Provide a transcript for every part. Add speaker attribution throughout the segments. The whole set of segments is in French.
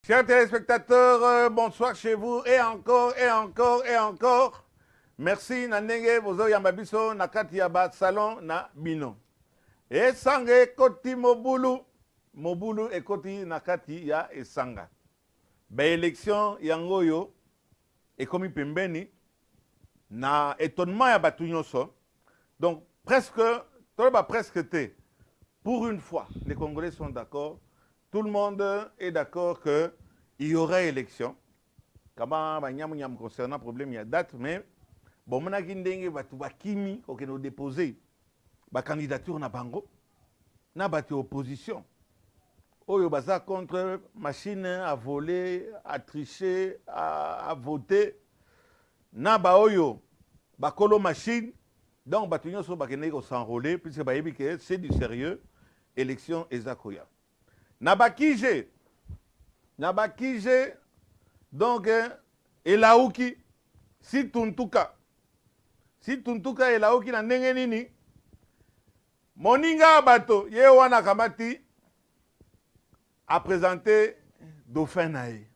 Speaker 1: Chers téléspectateurs, bonsoir chez vous et encore, et encore, et encore. Merci Nandenge Bozo Yambabiso Nakati Yaba Salon na Bino. Et Sange Koti Mobulu. Mobulu et Koti Nakati ya Esanga. Ba élection Yangoyo et comme Pembeni na étonnement ya Batunyoso. Donc presque, presque té. Pour une fois, les Congolais sont d'accord. Tout le monde est d'accord qu'il y aurait élection. Comment concernant le problème, il y a date, mais bon, on a kimi nous déposer la candidature na bango, na bati opposition. Oyo baza contre machine à voler, à tricher, à voter. Na ba oyo bakolo machine. Donc batunyo so bakene ko s'enrôler puisque bayebi que c'est du sérieux. Élection ezakoya. Nabakije, donc, Elaouki, si Tuntuka Elaouki na ndenge nini, Moninga Bato, Yewana Kamati, a présenté Dauphin Nae.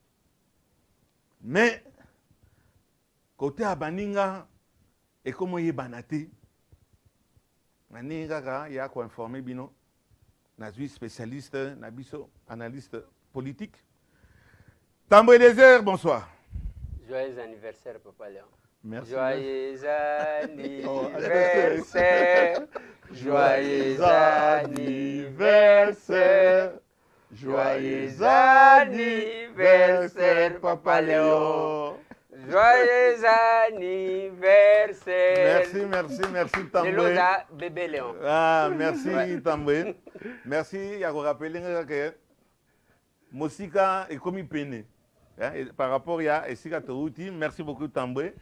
Speaker 1: Mais, côté Abaninga, et comment Yebanati, Naninga, il y a quoi informer Bino. Nazui spécialiste, Nabiso, analyste politique. Tamboué Désert, bonsoir.
Speaker 2: Joyeux anniversaire, Papa Léon.
Speaker 1: Merci.
Speaker 2: Joyeux anniversaire. Joyeux anniversaire. Joyeux anniversaire, Papa Léon. Joyeux anniversaire.
Speaker 1: Merci Tamboué.
Speaker 2: Léloza, bébé Léon.
Speaker 1: Ah, merci Tamboué. Merci, il y a rappelé que Mosika est comme peine. Par rapport à Esika Touti, merci beaucoup Tamboué.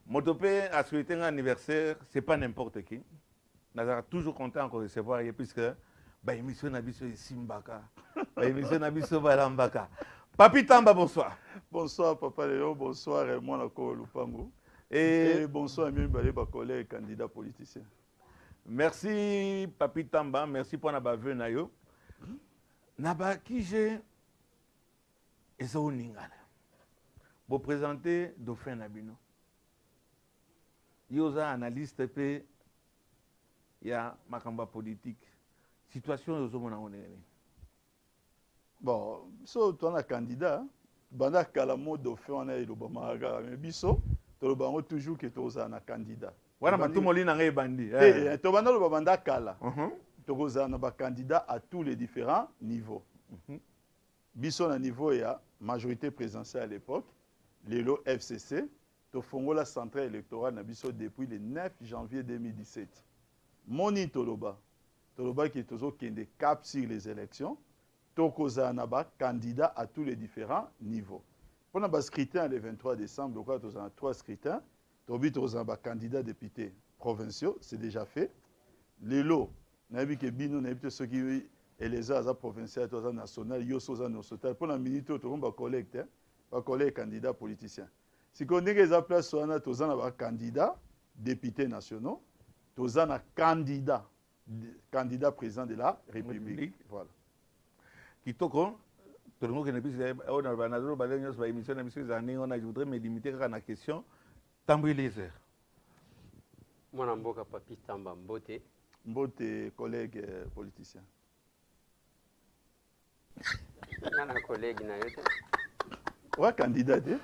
Speaker 1: Motopé a souhaité un anniversaire, c'est pas n'importe qui. Nous sommes toujours contents de recevoir puisque l'émission Nabiso est Simbaka. L'émission Nabiso Balambaka. Papi Tamba, bonsoir.
Speaker 3: Bonsoir Papa Léon, bonsoir moi Nako Lupango. Et bonsoir à mes collègues candidats politiciens.
Speaker 1: Merci Papi Tamba, merci pour notre venue nayo. Naba Kije Ezao Ningala. Vous présentez Dauphin Nabino. Yosa analyste pe ya makamba politique. Situation yozo mona onene.
Speaker 3: Bon, so tu es candidat, banda kalamo Dauphin on a eu le bamaga mais biso, tu le bango toujours que tu es un candidat.
Speaker 1: Wana matumoli na ngai bandi.
Speaker 3: Tu banda le banda kala. Tu es un candidat à tous les différents niveaux. Biso na niveau ya majorité présidentielle à l'époque, l'élo FCC, tu fongo la centrale électorale na biso depuis le 9 janvier 2017. Moni Toloba qui est toujours qui est cap sur les élections. Tokoza naba candidat à tous les différents niveaux. Pour le scrutin le 23 décembre, nous avons 3 scrutins. Tobi tozamba candidat député provinciaux, c'est déjà fait. Les lots, nabi ke bino nabi ceux qui les a provinciaux, toza national, yo soza national. Pour la minute to ba collecte, ba collègue candidat politicien. Si qu'on dit que place soana toza na candidat député nationaux, toza na candidat président de la République. Voilà.
Speaker 1: Kitoko, tout le monde qui n'est plus on a banado balenios ba émission on a je voudrais me limiter à la question Tamboué Désert.
Speaker 2: Mon mboka Papi Tamba Mbote.
Speaker 3: Mbote collègue politicien.
Speaker 2: Nana collègue na yote.
Speaker 3: Ouais candidat eh?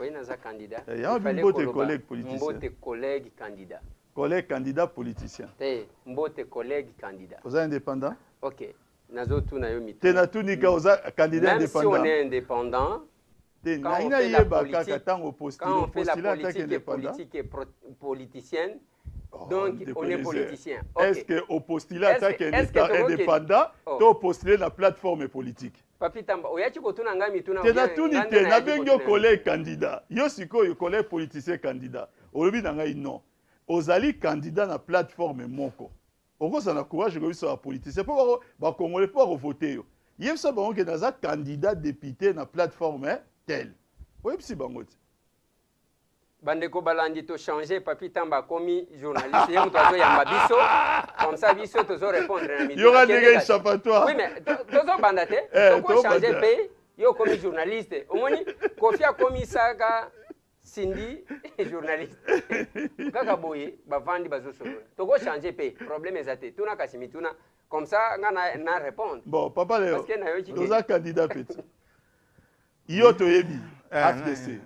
Speaker 2: Oui, naza candidat.
Speaker 3: Il y a un Mbote collègue politicien.
Speaker 2: Mbote collègue candidat.
Speaker 3: Collègue candidat politicien.
Speaker 2: Mbote collègue candidat.
Speaker 3: Vous êtes indépendant?
Speaker 2: OK. Nazo tu na yo mito.
Speaker 3: Te na tu ni ka oza candidat
Speaker 2: même
Speaker 3: indépendant.
Speaker 2: Si on est indépendant,
Speaker 3: quand on fait la
Speaker 2: politique et politicienne, donc on est politicien.
Speaker 3: Est-ce que au postulat attaque indépendant, tu as postulé la plateforme politique?
Speaker 2: Papi Tamba, oyachi kotuna ngami tuna.
Speaker 3: Te na tu ni te na bengo collègue candidat. Yo siko yo collègue politicien candidat. Olobi na ngai non. Ozali candidat na plateforme moko. Pourquoi ça n'a courage de réussir à la politique? C'est pas les Congolais pour voter. Il y a ça que dans un candidat député dans la plateforme telle. Oui, c'est bon.
Speaker 2: Bandeko balandi to changer Papi Tamba commis journaliste yemu tozo yamba biso comme ça biso tozo répondre na
Speaker 3: il y aura des échappatoires.
Speaker 2: Oui mais tozo bandate to ko changer pays yo comme journaliste omoni Kofi akomi saka Cindy journaliste kaka boye bavandi bazosolola toko changer pe problème ezate tuna kasimi tuna comme ça na répondre
Speaker 3: bon papa Léo
Speaker 2: parce que na yo
Speaker 3: nous a candidat petit yo toyebi FDC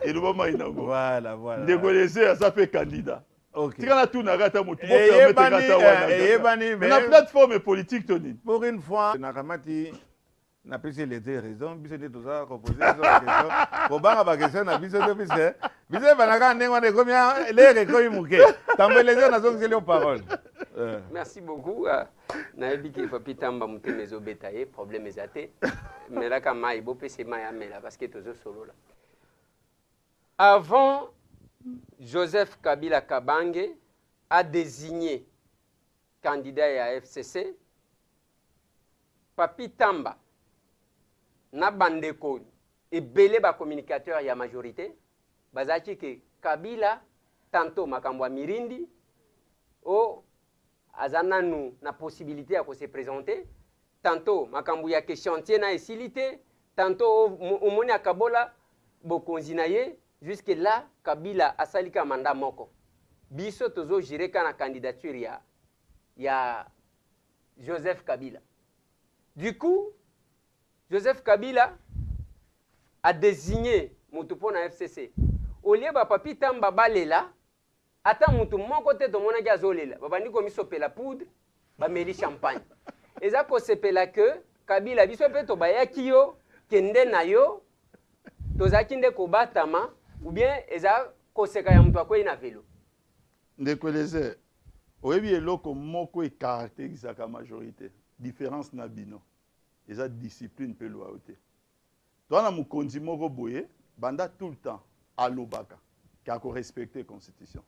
Speaker 3: et le moment inango
Speaker 1: voilà
Speaker 3: ndegolese ça fait candidat
Speaker 1: OK
Speaker 3: tika na tuna kata mutu bo
Speaker 1: et
Speaker 3: permettre kata wana
Speaker 1: mais
Speaker 3: la plateforme politique toni
Speaker 1: pour une fois na kamati na pesi les deux raisons biso nde toza reposer sur la question kobanga ba question na biso to biso banaka ndenge wana ekomi les rekomi muke tambeleze na zongi les paroles
Speaker 2: merci beaucoup nayebi ke Papi Tamba mutema ezobeta ye problème ezate melaka mai bo pese mai amela parce que tozo solo là avant Joseph Kabila Kabange a désigné candidat à FCC Papi Tamba na bandeko ebele ba communicateur ya majorité bazaki ke Kabila tantôt makambo mirindi o azananu na possibilité à se présenter tantôt makambo ya ke chantier na esilité tantôt omoni akabola bokonzi na ye jusque là Kabila asalika mandat moko biso tozo gérer kana candidature ya Joseph Kabila. Du coup Joseph Kabila a désigné Mutupo na FCC. Au lieu de Papi Tamba balela, attends Mutu moko te to mona gazolela. Babandi ko misope la poudre, ba meli champagne. Eza ko sepela que Kabila biso pe to bayaki yo, kende na yo, to zakinde ko batama ou bien eza ko seka ya mutu akoyi na velo.
Speaker 3: Ndekoleze. Oyebi eloko moko e caractérise la majorité. Différence na bino. Eza discipline pe loyauté. Toi na mukonzi moko boye banda tout le temps alobaka qui a respecté la constitution.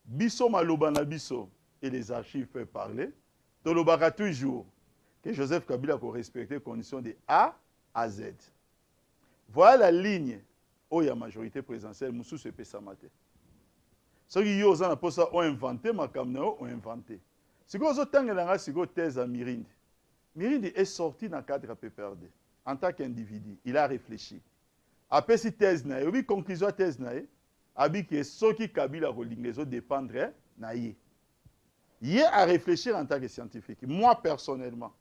Speaker 3: Biso maloba na biso et les archives peuvent parler. Tolobaka toujours que Joseph Kabila a respecté les conditions de A à Z. Voilà la ligne où il y a majorité présidentielle musu se pesamate. Ceux qui yo za na posa ont inventé makamnao ont inventé. Siko zo tangela nga siko thèse à Mirindi. Mirindi est sorti dans le cadre PPRD. En tant qu'individu, il a réfléchi. Après cette thèse, il a conclusion de la thèse, il a ce qui Kabila dépendre de il a réfléchi en tant que scientifique. Moi, personnellement,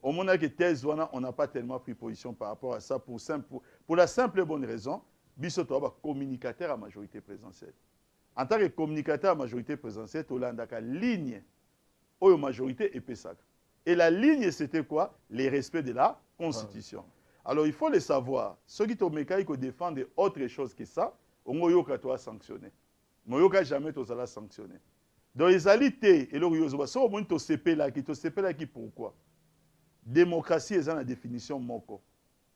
Speaker 3: au moment que thèse, on n'a pas tellement pris position par rapport à ça pour la simple et bonne raison, Biso est communicateur à majorité présidentielle. En tant que communicateur à majorité présidentielle, il a une ligne où la majorité est PESAC. Et la ligne, c'était quoi? Les respects de la Constitution. Alors, il faut le savoir. Ceux qui ont défendre autre chose que ça, on doit sanctionner. On ne doit jamais sanctionner. Donc, les alités, et le so on to CP là qui pourquoi? Démocratie est la définition moko.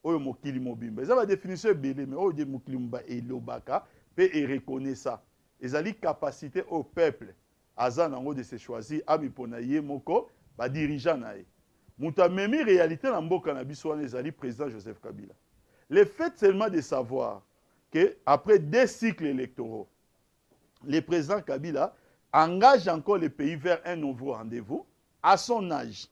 Speaker 3: Oyo mokili mobimba. C'est la définition belé mais oyo mokili mba et lobaka peut reconnaître ça. Les ali capacité au peuple azan nango de se choisir ami pona ye moko ba dirigeant nae. Muta memi réalité na mboka na biso wana ezali président Joseph Kabila. Le fait seulement de savoir que après 2 cycles électoraux, le président Kabila engage encore le pays vers un nouveau rendez-vous à son âge.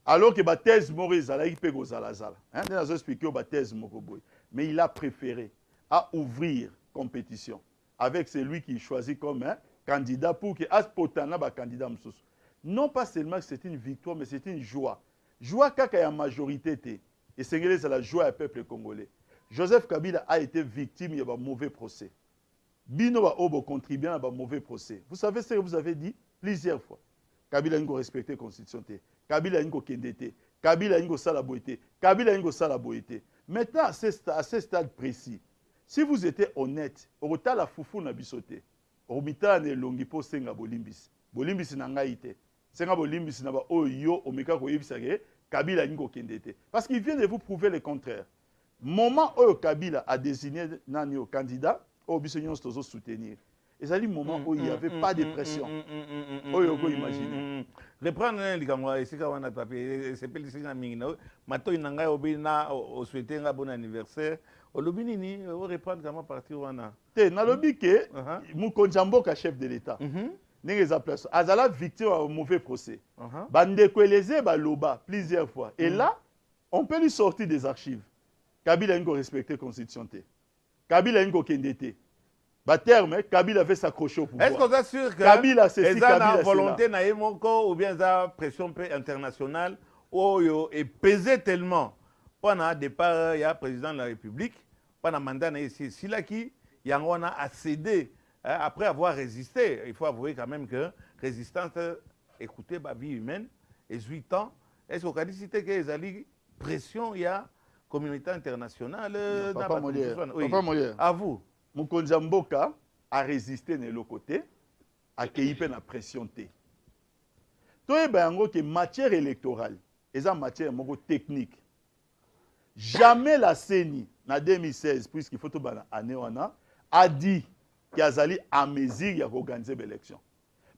Speaker 3: Alors que ba thèse moko ezalaki pe kozalazala. Hein, on a expliqué ba thèse moko boy, mais il a préféré à ouvrir compétition avec celui qui choisit comme candidat pour que aspotana ba candidat msusu. Non pas seulement que c'est une victoire, mais c'est une joie. Joie kaka ya majorité te. Et c'est la joie du peuple congolais. Joseph Kabila a été victime de mauvais procès. Bino ba obo contribué à un mauvais procès. Vous savez ce que vous avez dit plusieurs fois. Kabila a respecté la constitution. Kabila a kendete. Kabila a salaboité. Kabila a salaboité. Maintenant, à ce stade précis, si vous étiez honnête, au retard la foufou na bisoté, au mitana ne longi po senga bolimbis. Bolimbis na ngaite. Senga bolimbis na ba oyo omeka ko yebisage Kabila a kendete. Parce qu'il vient de vous prouver le contraire. Moment où Kabila a désigné nani au candidat, au bisognon se soutenir. Et c'est le moment où il n'y avait pas de pression. Où vous imaginez.
Speaker 1: Reprendre les camarades ici quand on a tapé, c'est pas le signe mingino. Maintenant il n'anga obina au souhaiter un bon anniversaire. Au lobinini, on reprendre comment partir wana.
Speaker 3: Te na lobi ke Mukonjambo ka chef de l'État. N'engeza place. Azala victime au mauvais procès. Bande ko eleze ba loba plusieurs fois. Et là On peut lui sortir des archives. Kabila a respecté la Constitution. Kabila a kendete. Terme, Kabila avait s'accrocher au pouvoir.
Speaker 1: Est-ce qu'on est sûr que
Speaker 3: Kabila c'est
Speaker 1: Kabila volonté na yemoko ou bien la pression internationale est pesée tellement pendant le départ du président de la République, pendant le mandat ici, si là qui Yangona a cédé après avoir résisté. Il faut avouer quand même que résistance, écoutez, la vie humaine, et 8 ans, est-ce qu'on a dit que les alliés pression, il y a communauté internationale.
Speaker 3: Papa Molière,
Speaker 1: oui.
Speaker 3: Papa Molière.
Speaker 1: À vous.
Speaker 3: Mokonza Mboka a résisté de l'autre côté, a accueilli la pression. Tout est que matière électorale, et ça matière technique. Jamais la CENI, en 2016, puisqu'il faut tout l'année, a dit qu'il y a à mesure d'organiser l'élection.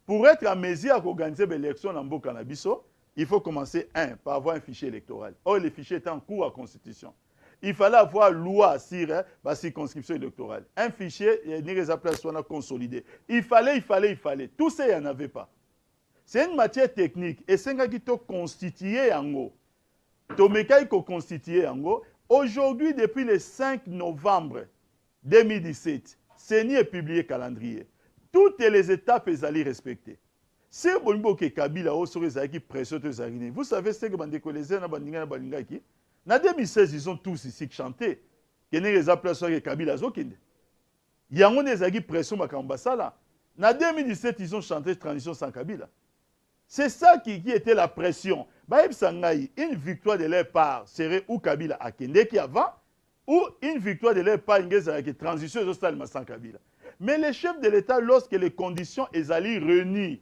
Speaker 3: Pour être à mesure d'organiser l'élection dans Mboka Nabiso, il faut commencer, par avoir un fichier électoral. Or, le fichier est en cours à la Constitution. Il fallait avoir loi sur la circonscription électorale. Un fichier, il y a des places consolidé. Il fallait. Tout ça, il n'y en avait pas. C'est une matière technique. Et c'est ce qui est constitué en haut. Aujourd'hui, depuis le 5 novembre 2017, CENI est publié le calendrier. Toutes les étapes sont respectées. Si vous avez Kabila, vous savez ce que en 2016, ils ont tous ici chanté. Il y a des applaudissements de Kabila. Il y a des pression de Kambasala. En 2017, ils ont chanté Transition sans Kabila. C'est ça qui était la pression. Une victoire de leur part serait ou Kabila à Kende qui avant, ou une victoire de leur part, une transition sans Kabila. Mais le chef de l'État, lorsque les conditions sont réunies,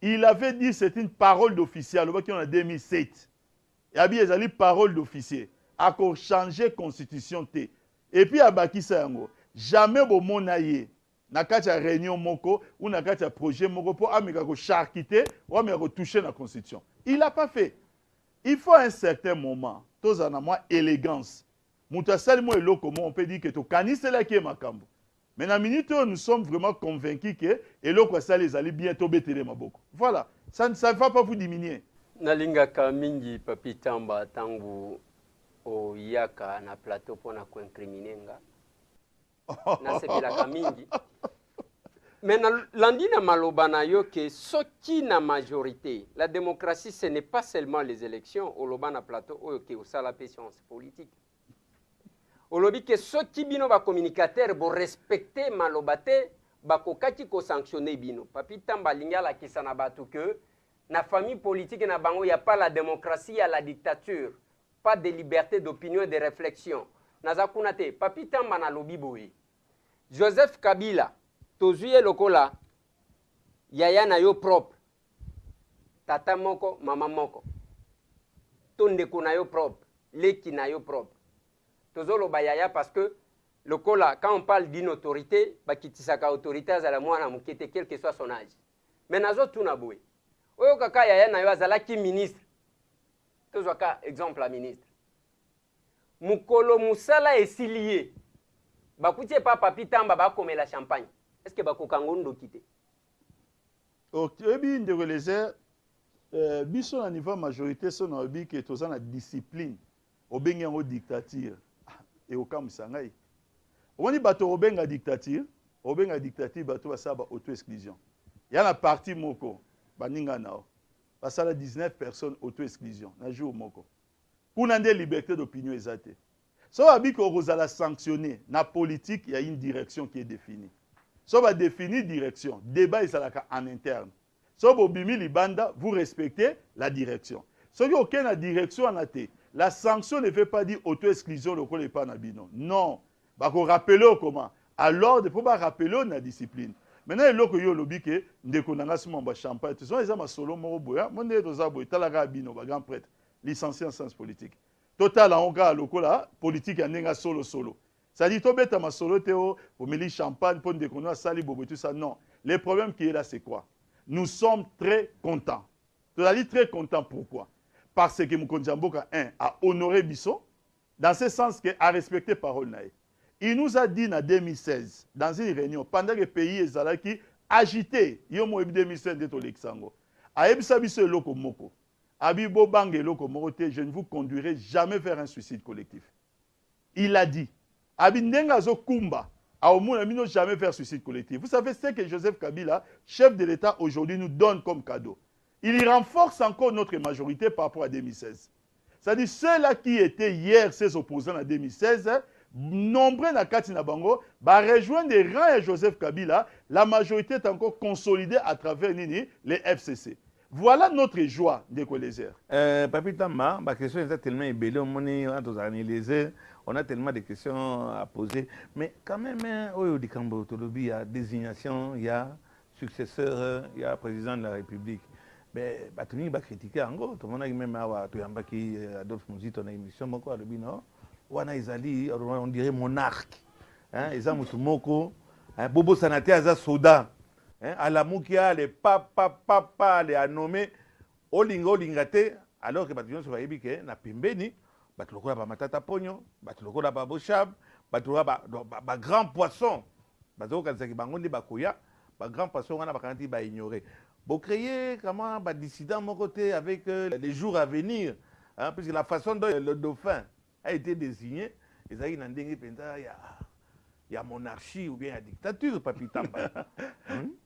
Speaker 3: il avait dit que c'est une parole d'officiel, en 2007. Il y a une parole d'officier. A changé la constitution. Et puis, à Bakisa, jamais au monaye, na kati réunion moko ou na kati projet moko pour ameka ko charquiter ou ameka toucher la constitution. Il l'a pas fait. Il faut à un certain moment, tous en moins élégance. Moutasali mo eloko mo on peut dire que to kanise la qui est makambo. Mais dans la minute où nous sommes vraiment convaincus que eloko ça les allait bientôt betele maboko. Voilà, ça ne va pas vous diminuer.
Speaker 2: Nalingaka mingi Papi Tamba tangu o yaka na plateau pona ko incriminer nga. Na sepelaka mingi. Mais landina malobana yo ke soki na majorité, la démocratie ce n'est pas seulement les élections, olobana plateau oyo ke osala pe science politique. Olobi ke soki bino ba communicateur bo respecter malobate ba kokaki ko sanctionner bino. Papi Tamba lingala kisana batu ke na famille politique na bango, il n'y a pas la démocratie, il y a la dictature. Pas de liberté d'opinion et de réflexion. Nazakunate, Papi Tamba na lobi boye. Joseph Kabila, tozuye lokola, yaya na yo propre. Tata moko, mama moko. Tondeko na yo propre. Leki na yo propre. Tozolo ba yaya parce que lokola, quand on parle d'une autorité, bakitisaka autorité azala mwana mukete quel que soit son âge. Mais nazo tuna boye. Oyo kaka yaya na yo azalaki ministre. Tozwaka exemple la ministre. Mukolo musala esilié. Bakutie pa Papi Tamba ba komela champagne. Est-ce que bakokangondo kité?
Speaker 3: Ok, bien de relayer biso na niveau majorité son obi que toza na discipline. Obengi ngo dictature. Et okamisa ngai. Oni bato obenga dictature bato basaba auto exclusion. Ya na parti moko baninga nao. Basala 19 personnes auto-exclusion. Na jour moko. Kuna nde liberté d'opinion ezate. So abi ko rozala sanctionner na politique, il y a une direction qui est définie. So ba définir direction, débat ezalaka en interne. So bo bimi libanda, vous respectez la direction. So ki aucun la direction en até. La sanction ne veut pas dire auto-exclusion le kole pa na bino. Non. Ba ko rappeler comment? Alors de faut pas rappeler na discipline. Maintenant, il y a des lobby qui ont champagne. Ils ont des solo moroboya. Mon Dieu, ils ont des talagabino, grand prêtre, licencié en sciences politiques. Total, en cas, lokola politique, il y a solo. Ça dit, tu as ma solo théo, pour me champagne, pour déconner, sali bobo, tout ça. Non. Le problème qui est là, c'est quoi? Nous sommes très contents. Tu as dit très contents, pourquoi? Parce que Moukonza Mboka, a honoré Bisso, dans ce sens qu'il a respecté parole naïe. Il nous a dit en 2016, dans une réunion, pendant que le pays est agité, il y a 2016 de Tolexango. A Ebisa Biso Loko Moko. Abibo Bangelo Komorote, je ne vous conduirai jamais vers un suicide collectif. Il a dit. Abindengazo Kumba, Aomouna Mino jamais vers suicide collectif. Vous savez ce que Joseph Kabila, chef de l'État aujourd'hui, nous donne comme cadeau. Il renforce encore notre majorité par rapport à 2016. C'est-à-dire ceux-là qui étaient hier ses opposants en 2016, nombreux na kati na bango, ba rejoindre les rangs de Joseph Kabila, la majorité est encore consolidée à travers Nini, les FCC. Voilà notre joie de Colézer.
Speaker 1: Papi Tamba, ma question est tellement ébellée, on a tellement de questions à poser. Mais quand même, il y a désignation, il y a successeur, il y a président de la République. Mais tout le monde va critiquer en gros. Tout le monde a même Adolphe Mouzit, on a une émission, on dirait monarque. Ils ont Moutoumoko, Bobo Sanaté, Aza Soda. À la Moukia, les papa, les a nommé Olingo Lingate, alors que Batuyon se voyait que na Pimbeni, Batuloko la Matata Pogno, Batuloko la Bochab, Batuloko la grand poisson. Batuloko Kansaki Bangondi Bakoya, grand poisson, on a Bakanti ba ignorer. Vous créez comment dissident mon côté avec les jours à venir, puisque la façon dont le dauphin a été désigné, il y a monarchie ou bien la dictature, Papi Tamba.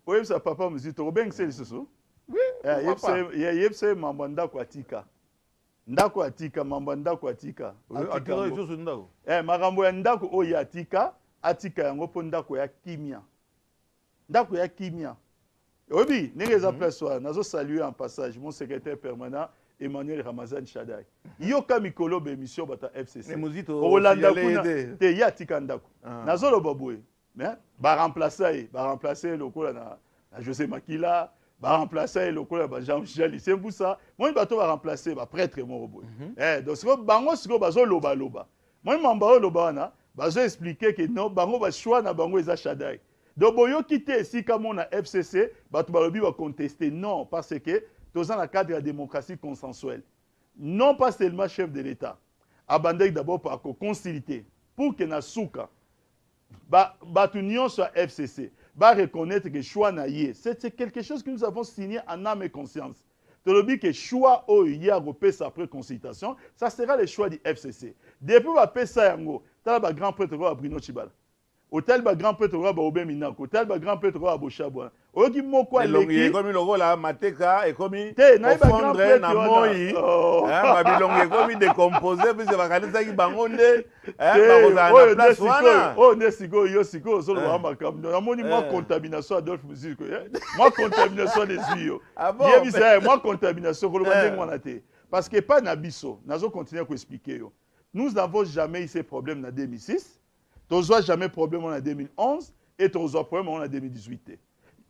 Speaker 3: Oui, ça papa me dit, tu bien que c'est ça. Oui, il y a Mambanda Kwatika. Ndako Atika, Mambanda Kwatika.
Speaker 1: Atika, il y a Ndako.
Speaker 3: Marambo Ndako, oh, y a Atika, Atika, yango po Ndako ya Kimia. Ndako ya Kimia. Oui, nous avons salué en passage mon secrétaire permanent, Emmanuel Ramazan Chadai. Yoka Mikolo bémission bata FCC. Rolanda kuna te yatika ndako. Nazolo baboué. Mais ba remplacer le cola na José Makila, ba remplacer le cola ba Jean-Michel Semboussa. Moi bato ba remplacer ba prêtre Moroboy. Donc ce bango siko bazo loba loba. Moi mamba loba na bazo expliquer que non bango ba choix na bango eza Chadai. Donc boyo quitter ici comme on a FCC, bato balobi va contester non parce que dans le cadre de la démocratie consensuelle. Non pas seulement chef de l'État. Abandonne d'abord par concilité. Pour que Nasuka, l'union soit FCC, reconnaître que choix naïe. C'est quelque chose que nous avons signé en âme et conscience. Tu le dis que choix au hier après consultation, ça sera le choix du FCC. Depuis que ça yango, tu as le grand prêtre Bruno Chibala. Hôtel ba grand prêtre ba Obé Minako, hôtel ba grand prêtre ba Bochabwa. Oki moko
Speaker 1: leki comme logo la mateka et comme fondre na moi. Ba bilonge comme décomposé puis ba kanisa ki bangonde ba kozana place wana.
Speaker 3: Oh ne siko yo siko zo lo makam. Na moni moi contamination Adolphe Musique. Moi contamination des yeux. Bien bizarre, moi contamination ko lo bandeng wana te. Parce que pas na biso, nazo continuer ko expliquer yo. Nous n'avons jamais eu ces problèmes en 2006. Tu n'as jamais problème en 2011 et tu n'as problème en 2018.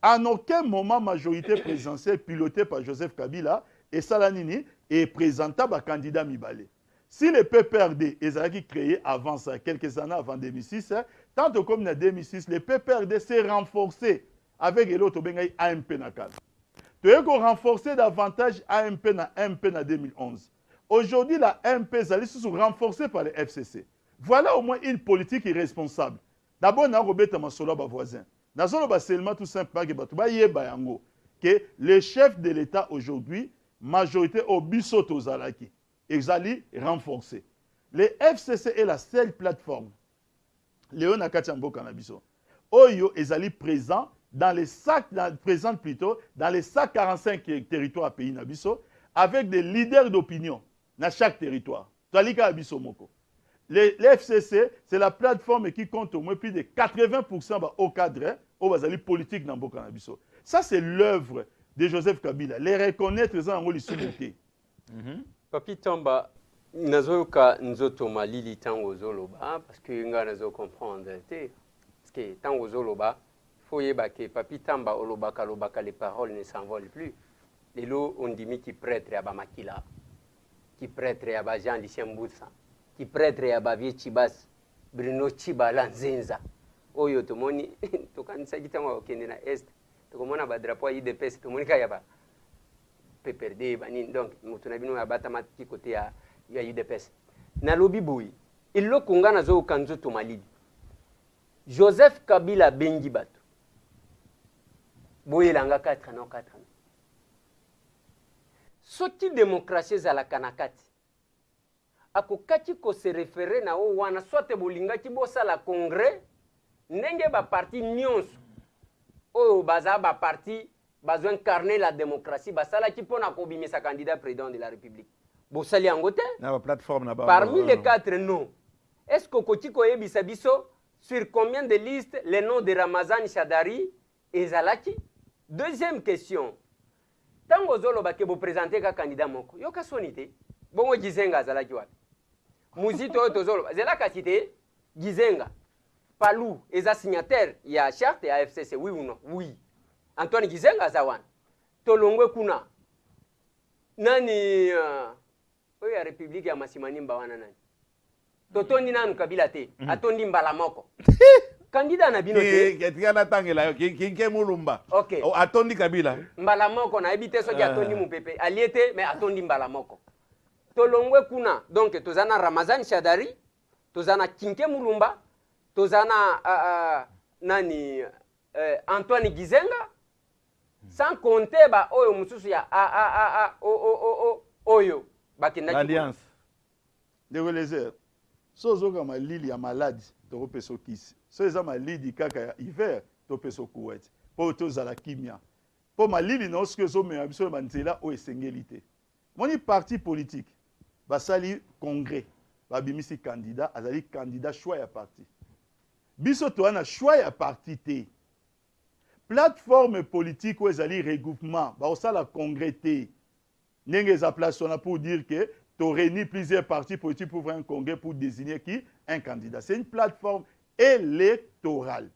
Speaker 3: En aucun moment, majorité présidentielle pilotée par Joseph Kabila et Salanini est présentable par candidat Mibale. Si le PPRD est créé avant ça, quelques années avant 2006, tant comme en 2006, le PPRD s'est renforcé avec l'autre AMP Nakal. Tu as renforcé davantage AMP na MP en 2011. Aujourd'hui, la MP est renforcée par le FCC. Voilà au moins une politique irresponsable. D'abord, on a Robert Masolo, voisin. Nous avons seulement tout simplement que les chefs de l'État aujourd'hui, majorité au Bissoto Zalaki, ils allaient renforcer. Le FCC est la seule plateforme. Léon Akatiambo Kanabiso. Oyo, ils allaient présents dans les sacs, présents plutôt dans les 145 territoires pays Nabiso, avec des leaders d'opinion dans chaque territoire. Talika Abiso Moko. L'FCC, c'est la plateforme qui compte au moins plus de 80% au cadre au basali politique dans Bokanabiso. Ça, c'est l'œuvre de Joseph Kabila. Les reconnaître, les gens ont souveraineté.
Speaker 2: Papi Tamba, nazoka nzotoma lili tango zoloba parce que nga nazo comprendre parce que tango zoloba faut yeba que Papi Tamba olobaka lobaka les paroles ne s'envolent plus. Les lots on dit qui prêtre à Bamakila, qui prêtre à Bajan Lichemboussa. Qui prêtre ya bavie Chibas Bruno Chibala Nzenza oyo tomoni tokanisa kitanga okende na est tokomona ba drapeau ya IDPS tomoni kaya ba PPRD bani donc mutu na bino ya batama ki côté ya IDPS na lobi boyi ilo kongana zo kanzo tomalidi Joseph Kabila bengi bato boyi langa 4 ans soki démocratie ezalaka na kati akokaki se référer na o wana soit bolingaki bosala congrès ndenge baparti nyonso oyo baza baparti bazoincarner la démocratie basalaki mpona kobimisa candidat président de la république bosali yango te parmi les 4 noms est-ce que okoki koyebisa biso sur combien de listes les noms de Ramazani Shadari ezalaki? Deuxième question, tango ozoloba ke boprésente ka candidat moko yoka soni te bongo Gizenga azalaki wapi? Muzito oyo tozoloba zelaka te Gizenga Palou eza signataire ya charte ya FCC, oui ou non? Oui. Antoine Gizenga aza wana tolongwe kuna nani oyo ya république ya Masimanimba wana nani totondi nanu Kabila te atondi mbala moko candidat na bino te
Speaker 1: ketika tangela yo kinke mulumba
Speaker 2: okay
Speaker 1: atondi Kabila
Speaker 2: mbala moko na ebite soki atondi mupepe aliete mais atondi mbala moko tolongwe kuna donc tozana Ramazani Shadari tozana kinke mulumba tozana nani Antoine Gizenga sans compter ba oyo mususu ya oyo bakindaki
Speaker 1: alliance
Speaker 3: de relaser so zoka malili ya maladi to peso kisi so eza malidi kaka ya hiver to peso kuwete po to zala kimia po malili na oske zo me biso banzela o esengeli te moni parti politique basali congrès babimisi candidat azali candidat choix ya parti biso to ana choix ya parti te plateforme politique ou ezali regroupement ba osala congrès te ndenge za place on a pour dire que tu réunis plusieurs partis politiques pour faire un congrès pour désigner qui? Un candidat. C'est une plateforme électorale.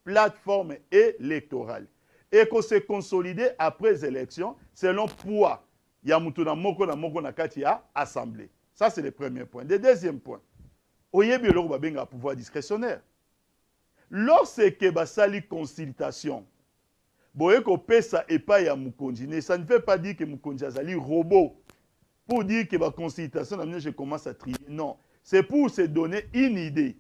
Speaker 3: Plateforme électorale. Et qu'on se consolide après les élections selon poids. Il y a Moutouna Moko na kati ya assemblée. Ça, c'est le premier point. Le deuxième point. Oyebi lo ba benga pouvoir discrétionnaire. Lorsque basali consultation, boye ko pesa epa ya Mukonji, ça ne veut pas dire que Mukonji azali robot. Pour dire que la consultation, je commence à trier. Non, c'est pour se donner une idée.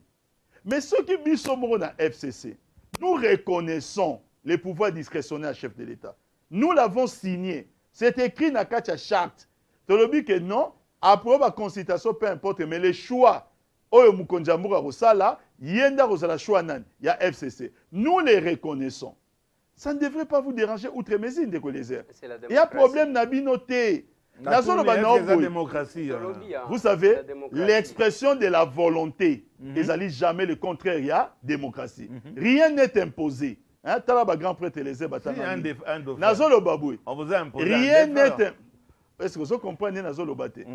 Speaker 3: Mais ceux qui sont dans la FCC, nous reconnaissons les pouvoirs discrétionnaires à chef de l'État. Nous l'avons signé. C'est écrit dans la charte. Tu le dis que non, après la consultation, peu importe, mais les choix, Oyo Mukonjamura Rosala, Yenda Rosala Chouanan, il y a FCC. Nous les reconnaissons. Ça ne devrait pas vous déranger outre mesure de Colézer. Il y a problème Nabinoté.
Speaker 1: Démocratie.
Speaker 3: Vous savez, l'expression de la volonté, ils n'allient jamais le contraire, il y a démocratie. Rien n'est imposé. Hein, Talaba grand prêtre les Nazolo Baboué.
Speaker 1: On vous a imposé.
Speaker 3: Rien n'est imposé. Est-ce que vous comprenez Nazolo Baté?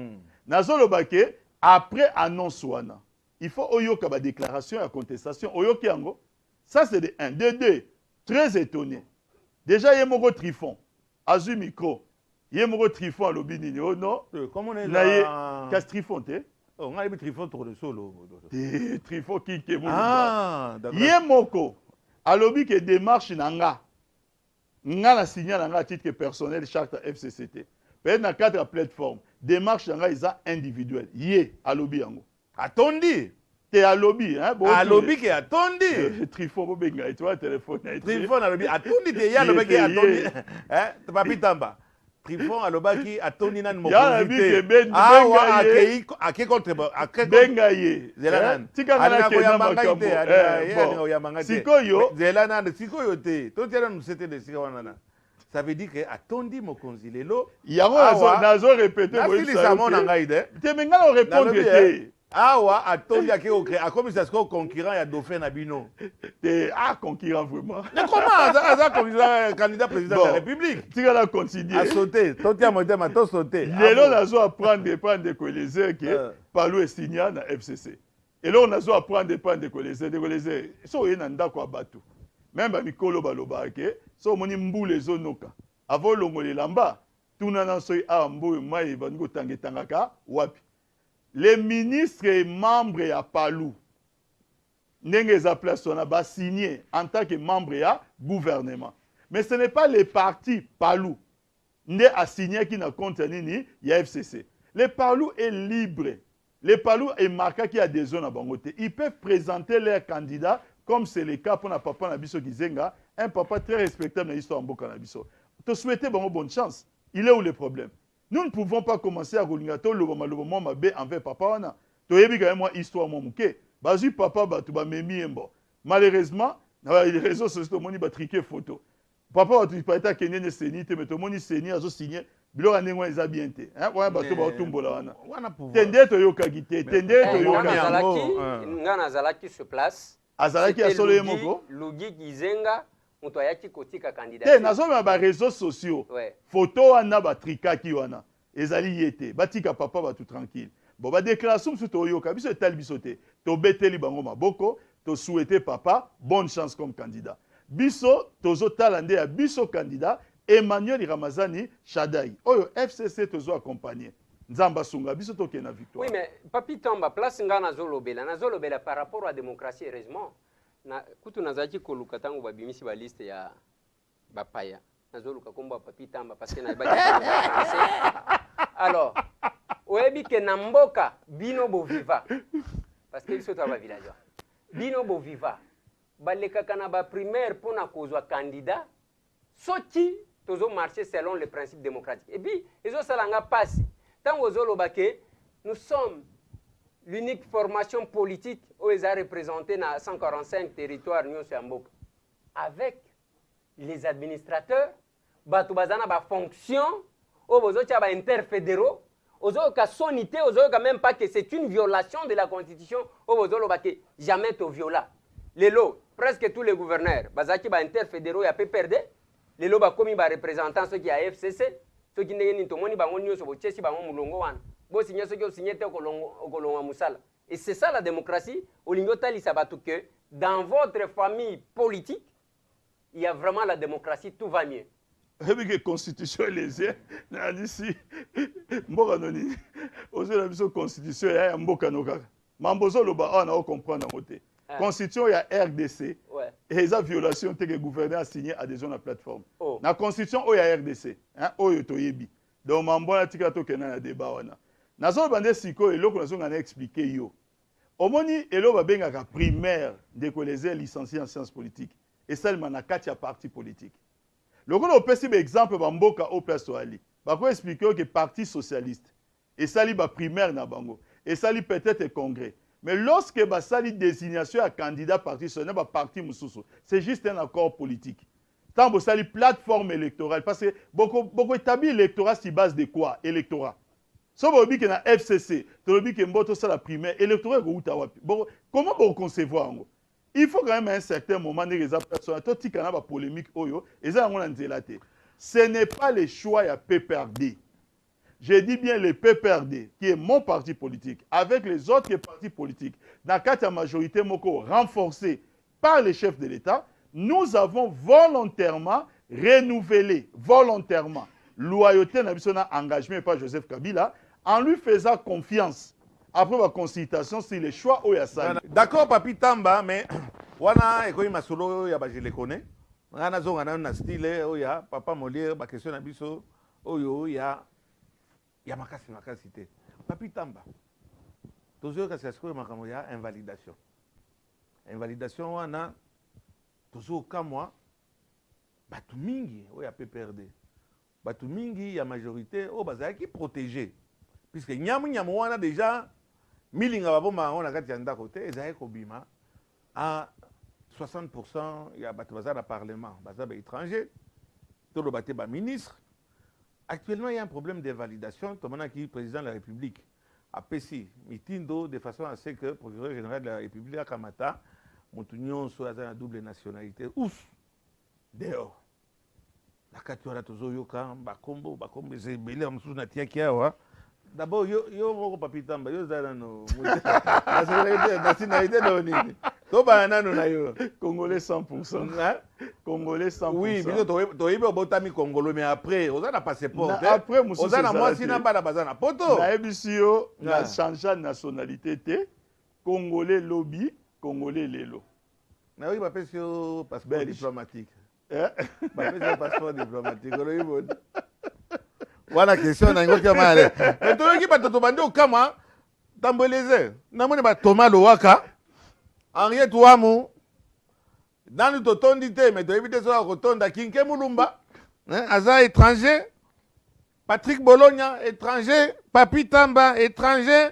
Speaker 3: Nazolo Baké, après annonce Wana, il faut Oyoka ba déclaration et contestation. Oyokiango, ça c'est de 1. De 2, très étonné. Déjà, il y a mon Trifon, Azu Micro. Il y a un Trifon à l'obini. Oh non.
Speaker 1: Comment on est là?
Speaker 3: Qu'est-ce Trifon, t'es?
Speaker 1: On a un Trifon trop de solo.
Speaker 3: Trifon qui est mon.
Speaker 1: Ah,
Speaker 3: d'accord. Il y a un moko. À l'obini qui démarche nanga. Nga la signal nanga à titre personnel charte FCCT. Peut-être dans 4 plateformes. Démarche nanga ils ont individuel. Yé à l'obini yango.
Speaker 1: Attondi.
Speaker 3: T'es à l'obini, hein?
Speaker 1: À l'obini qui attondi.
Speaker 3: Trifon, vous benga, tu vois, téléphone.
Speaker 1: Trifon à l'obini. Attondi, t'es y'a l'obini qui attondi. Hein? T'es pas pitamba. Trifon alobaki atoni nan mokonzite awa ake contre
Speaker 3: bengaye
Speaker 1: zelanan
Speaker 3: tikanga ke na makambo
Speaker 1: sikoyo zelanan sikoyo te to tena nous c'était de sikowana ça veut dire que atondi mokonzi lelo
Speaker 3: yango nazo répéter
Speaker 1: moi ça mon ngai de
Speaker 3: te menga o répondre te
Speaker 1: awa atondi ake o créer comme ça ce concurrent ya dauphin na bino
Speaker 3: te concurrent vraiment
Speaker 1: mais comment ça candidat président de la République
Speaker 3: tu vas continuer
Speaker 1: à sauter toti à monter ma to sauter
Speaker 3: lelo nazo apprendre que les heures que Palou est signé na FCC et là on nazo apprendre que les heures so yena ndako abatu même ba mikolo baloba ke so moni mbule zonoka avant longole lamba tuna na so a mboyo mai bango tangetangaka wapi. Les ministres et membres à Palou, n'engez à place on a signé en tant que membre à gouvernement. Mais ce n'est pas les partis Palou n'est à signer qui n'a contenu ni FCC. Les Palou est libre. Les Palou est marqué qu'il y a des zones à Bangote. Ils peuvent présenter leurs candidats comme c'est le cas pour un papa Nabiso Gizenga, un papa très respectable dans l'histoire en Boka Nabiso. Te souhaiter bonne chance. Il est où le problème? Nous ne pouvons pas commencer à roulingato le moment mabé envers papa wana. Toyebi quand même moi histoire mon mouké. Bazu papa batu ba memi embo. Malheureusement, dans les réseaux sociaux moni ba triquer photo. Papa tu pas été kenye seni te mais to moni seni azo signer bilo anengwa eza bien te. Hein ouais batu ba tumbola wana. Tende to yoka gité, tende to yoka.
Speaker 2: Ngana zalaki se place.
Speaker 3: Azalaki a solo yemoko.
Speaker 2: Logique izenga. Muto ayaki kotika candidat.
Speaker 3: Te nazoma ba réseaux sociaux. Photo wana ba trikaki wana. Ezali yete. Batika papa ba tout tranquille. Bon ba déclaration sur to yoka biso etal bisote. To beteli bango maboko, to souhaiter papa bonne chance comme candidat. Biso tozo talande ya biso candidat Emmanuel Ramazani Shadai. Oyo FCC tozo accompagner. Nzamba sunga biso to kena victoire.
Speaker 2: Oui mais papi Tamba place ngana zolobela par rapport à la démocratie heureusement. Na kutu nazaki koluka tango babimisi ba liste ya bapaya nazoluka komba papi Tamba parce que na ba alors oyebi ke na mboka bino bo viva parce que biso taba villageois bino bo viva baleka kana ba primaire pour na kozwa candidat soki tozo marcher selon les principes démocratiques et puis ezo salanga passe tango zoloba ke nous sommes l'unique formation politique où ils ont représenté dans 145 territoires avec les administrateurs, batu bazana ba fonction, au bozo tia ba interfédéraux, ozo ka sonité, ozo ka même pas que c'est une violation de la constitution, au bozo lo ba que jamais to viola. Les lots, presque tous les gouverneurs, bazaki ba interfédéraux ya PPRD, les lots ba komi ba représentants ceux qui a FCC, ceux qui n'ont to moni ba ngonyo so bo chesi ba mulongo wana. Et c'est ça la démocratie. Que dans votre famille politique, il y a vraiment la démocratie, tout va mieux.
Speaker 3: La constitution est lésée. Ici, mboka noni. Ozo la biso constitution ya mboka nokaka. Mambozo loba on a comprendre côté. Constitution ya RDC. Ouais. Et la violation que le gouverneur a signé adhésion à la plateforme. La constitution o ya RDC, hein, oyo toyebi. Donc mambo na tika to kena na débat wana. Nazo bande siko eloko nazo ngana expliquer yo. Omoni elo ba bengaka primaire de collège licencié en sciences politiques et seulement na kati ya parti politique. Loko no pesi ba exemple ba mboka au place ali. Ba ko expliquer que parti socialiste et sali ba primaire na bango et sali peut-être congrès. Mais lorsque ba sali désignation à candidat parti socialiste ba parti mususu, c'est juste un accord politique. Tant bo sali plateforme électorale parce que beaucoup établi électorat si base de quoi? Électorat. Si vous avez un FCC, vous avez la primaire, l'électorat comment vous concevoir? Il faut quand même à un certain moment de les personnes, tout qui a polémique, ce n'est pas le choix à PPRD. Je dis bien le PPRD, qui est mon parti politique, avec les autres partis politiques, dans la majorité renforcée par les chefs de l'État, nous avons volontairement renouvelé, loyauté engagement par Joseph Kabila, en lui faisant confiance après ma consultation sur les choix au Yassani.
Speaker 1: D'accord, Papi Tamba, mais wana ekoyi masolo ya ba je le connais. Ngana zonga na style oya papa Molière ba question na biso oyo ya makasi te. Papi Tamba. Tozo ka sasko makambo ya invalidation. Invalidation wana tozo kamwa batu mingi oya PPRD. Batu mingi ya majorité o bazaki protégé. Puisque nyamu wana déjà milinga baboma on a kati yanda côté ezaki kobima à 60% ya batu bazana parlement bazaba étranger tout le baté ba ministre. Actuellement il y a un problème d'invalidation tomana qui président de la République a pesi mitindo de façon à ce que le procureur général de la République a kamata mutunyon so azana double nationalité ouf dehors la kati wana tozoyoka bakombo ezebele amususu na tiaki awa. D'abord, yo moko Papi Tamba, yo zala no nationalité no nini. To ba nanu na yo.
Speaker 3: Congolais 100%. Congolais 100%.
Speaker 1: Oui, mais to yebe botami Congolais mais après, oza na passeport.
Speaker 3: Après mususu.
Speaker 1: Oza na mwasi na bala bazana poto.
Speaker 3: Na ebisio na changer nationalité te. Congolais lobby, Congolais lelo.
Speaker 1: Na oui, ba pesio passeport diplomatique. Ba pesio passeport diplomatique. Voilà question na ngoti amale. Mais to yoki bato to bande okama tambeleze. Na moni ba Thomas Lowaka. Henriette Ouamu. Dans le totondi te mais to éviter so ko tonda kinke mulumba. Aza étranger. Patrick Bologna, étranger. Papi Tamba, étranger.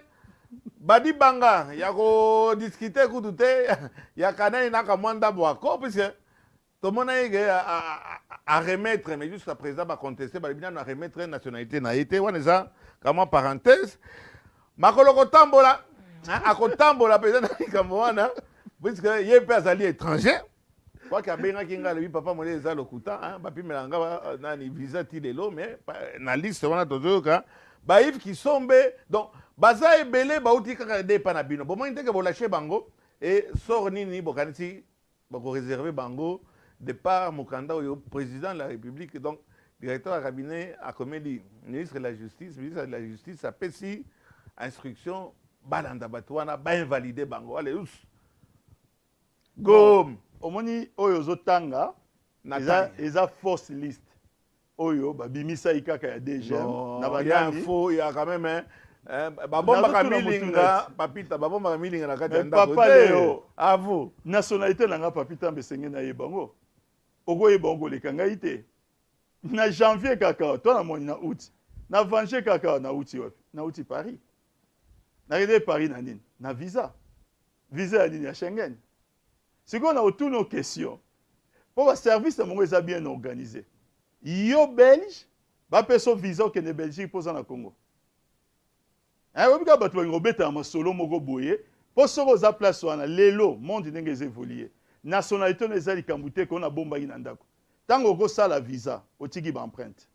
Speaker 1: Badi Banga, il y a discuté, il y a Kanai Nakamanda Boako, parce que tout le monde a remettre, mais jusqu'à présent, il a contesté, il a remettre la nationalité. On est ça, comme parenthèse. Makoloko Tambola, à Kotambola, président Kamouana, puisque il est pas allé étranger. Quoi qu'il y a bien qui papa m'a dit ça le couta, hein, papi melanga na ni visa tilelo, mais na liste on a toujours ka, baïf qui sombe, donc baza ebele bauti kaka de panabino. Bon moi inteke bolaché bango et sort nini bokanisi bako réserver bango départ mokanda au président de la République, donc directeur de cabinet a comme dit ministre de la justice a pesi instruction balanda batwana ba invalider bango allez tous go
Speaker 3: omoni oyo zotanga eza force list oyo babimisa ikaka ya DGM
Speaker 1: na badani il y a quand même babomba kamilinga papita babomba kamilinga na kati ya ndako
Speaker 3: papa leo
Speaker 1: à vous
Speaker 3: nationalité nanga papita mbesenge na yebango ogoye bango le kanga ite na janvier kaka to na moni na août na vange kaka na août wapi na août Paris na rede Paris na nini na visa ya nini ya Schengen. Si on a autour nos questions, pour le service, c'est bien organisé. Yo Belge, va payer son visa que les Belgiques posent en Congo. Hein, on va battre un robot à solo mogo boye. Pour ce qu'on a place on a l'élo monde n'est évolué. Nationalité n'est pas camouté qu'on a bomba inandako. Tant qu'on a ça la visa, au tigi ba empreinte.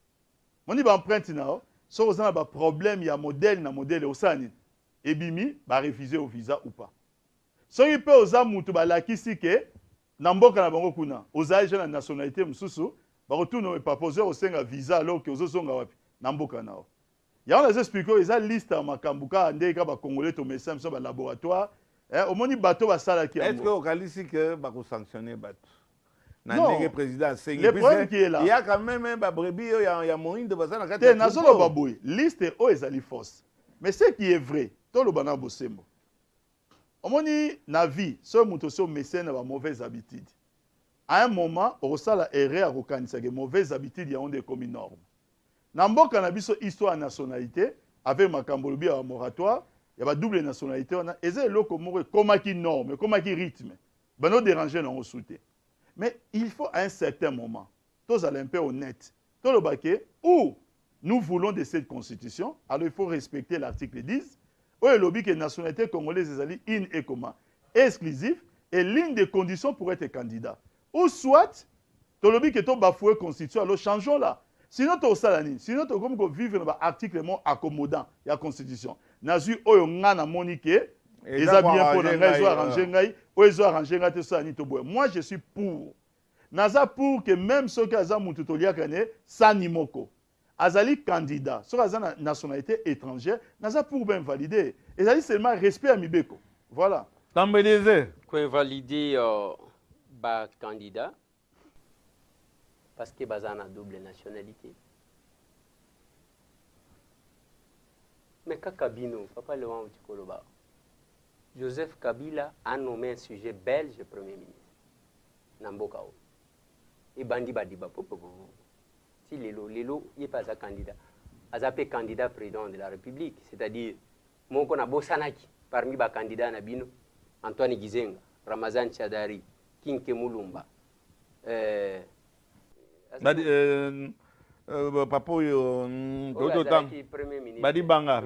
Speaker 3: On dit ba empreinte na, so on a ba problème, il y a modèle na modèle au sani. Et bimi ba refuser au visa ou pas. So il peut oza mutu balakisi ke na mboka na bango kuna ozaje na nationalité mususu ba retourne pas poser au senga visa alors que ozozonga wapi na mboka nao ya on a expliqué eza liste ya makambuka ndeka ba congolais to message so ba laboratoire omoni bato ba sala ki
Speaker 1: est-ce que okalisi que ba ko sanctionner bato na ndenge président sengi
Speaker 3: le problème qui est là
Speaker 1: il y a quand même ba brebis il y a moyen de bazana kati
Speaker 3: te nazolo baboy liste o ezali force mais ce qui est vrai to lo bana bosembo omoni na vie ce muto so mécène ba mauvaise habitude à un moment au sala erreur à kokanisa que mauvaise habitude ya onde comme norme na mboka na biso histoire nationalité avec makambo lobi ya moratoire ya ba double nationalité on a eza eloko moko komaki norme komaki rythme bano déranger na osouté mais il faut à un certain moment tous allons un peu honnête to lo baké où nous voulons de cette constitution alors il faut respecter l'article 10. Oui, le but que la nationalité congolaise est in et comment exclusif et l'une des conditions pour être candidat. Ou soit, tu as que tu bafoué la constitution, alors changeons là. Sinon, tu as salani, sinon tu as comme vivre dans l'article accommodant la constitution. Nazu oyo ngana monique, les bien pour les arranger ngai, ou les arranger ngai te salani to boy. Moi je suis pour. Naza pour que même ceux qui ont mutu to liakane sanimoko. Azali candidat, sur la nationalité étrangère, n'a pour bien valider. Et ça seulement respect à Mibeko. Voilà.
Speaker 1: Tambédésé.
Speaker 2: Quoi valider ba candidat parce que bazana double nationalité. Mais Kakabino, papa le wang Koloba. Joseph Kabila a nommé un sujet belge premier ministre. Nambokao. Et bandi badiba si Lelo, il n'est pas un candidat. Il est candidat président de la République. C'est-à-dire, mon qu'on a Bossanaki, parmi les candidats Nabino, Antoine Gizenga, Ramazan Chadari, Kinke Mulumba.
Speaker 1: Papa,
Speaker 2: Premier ministre.
Speaker 1: Badi Banga.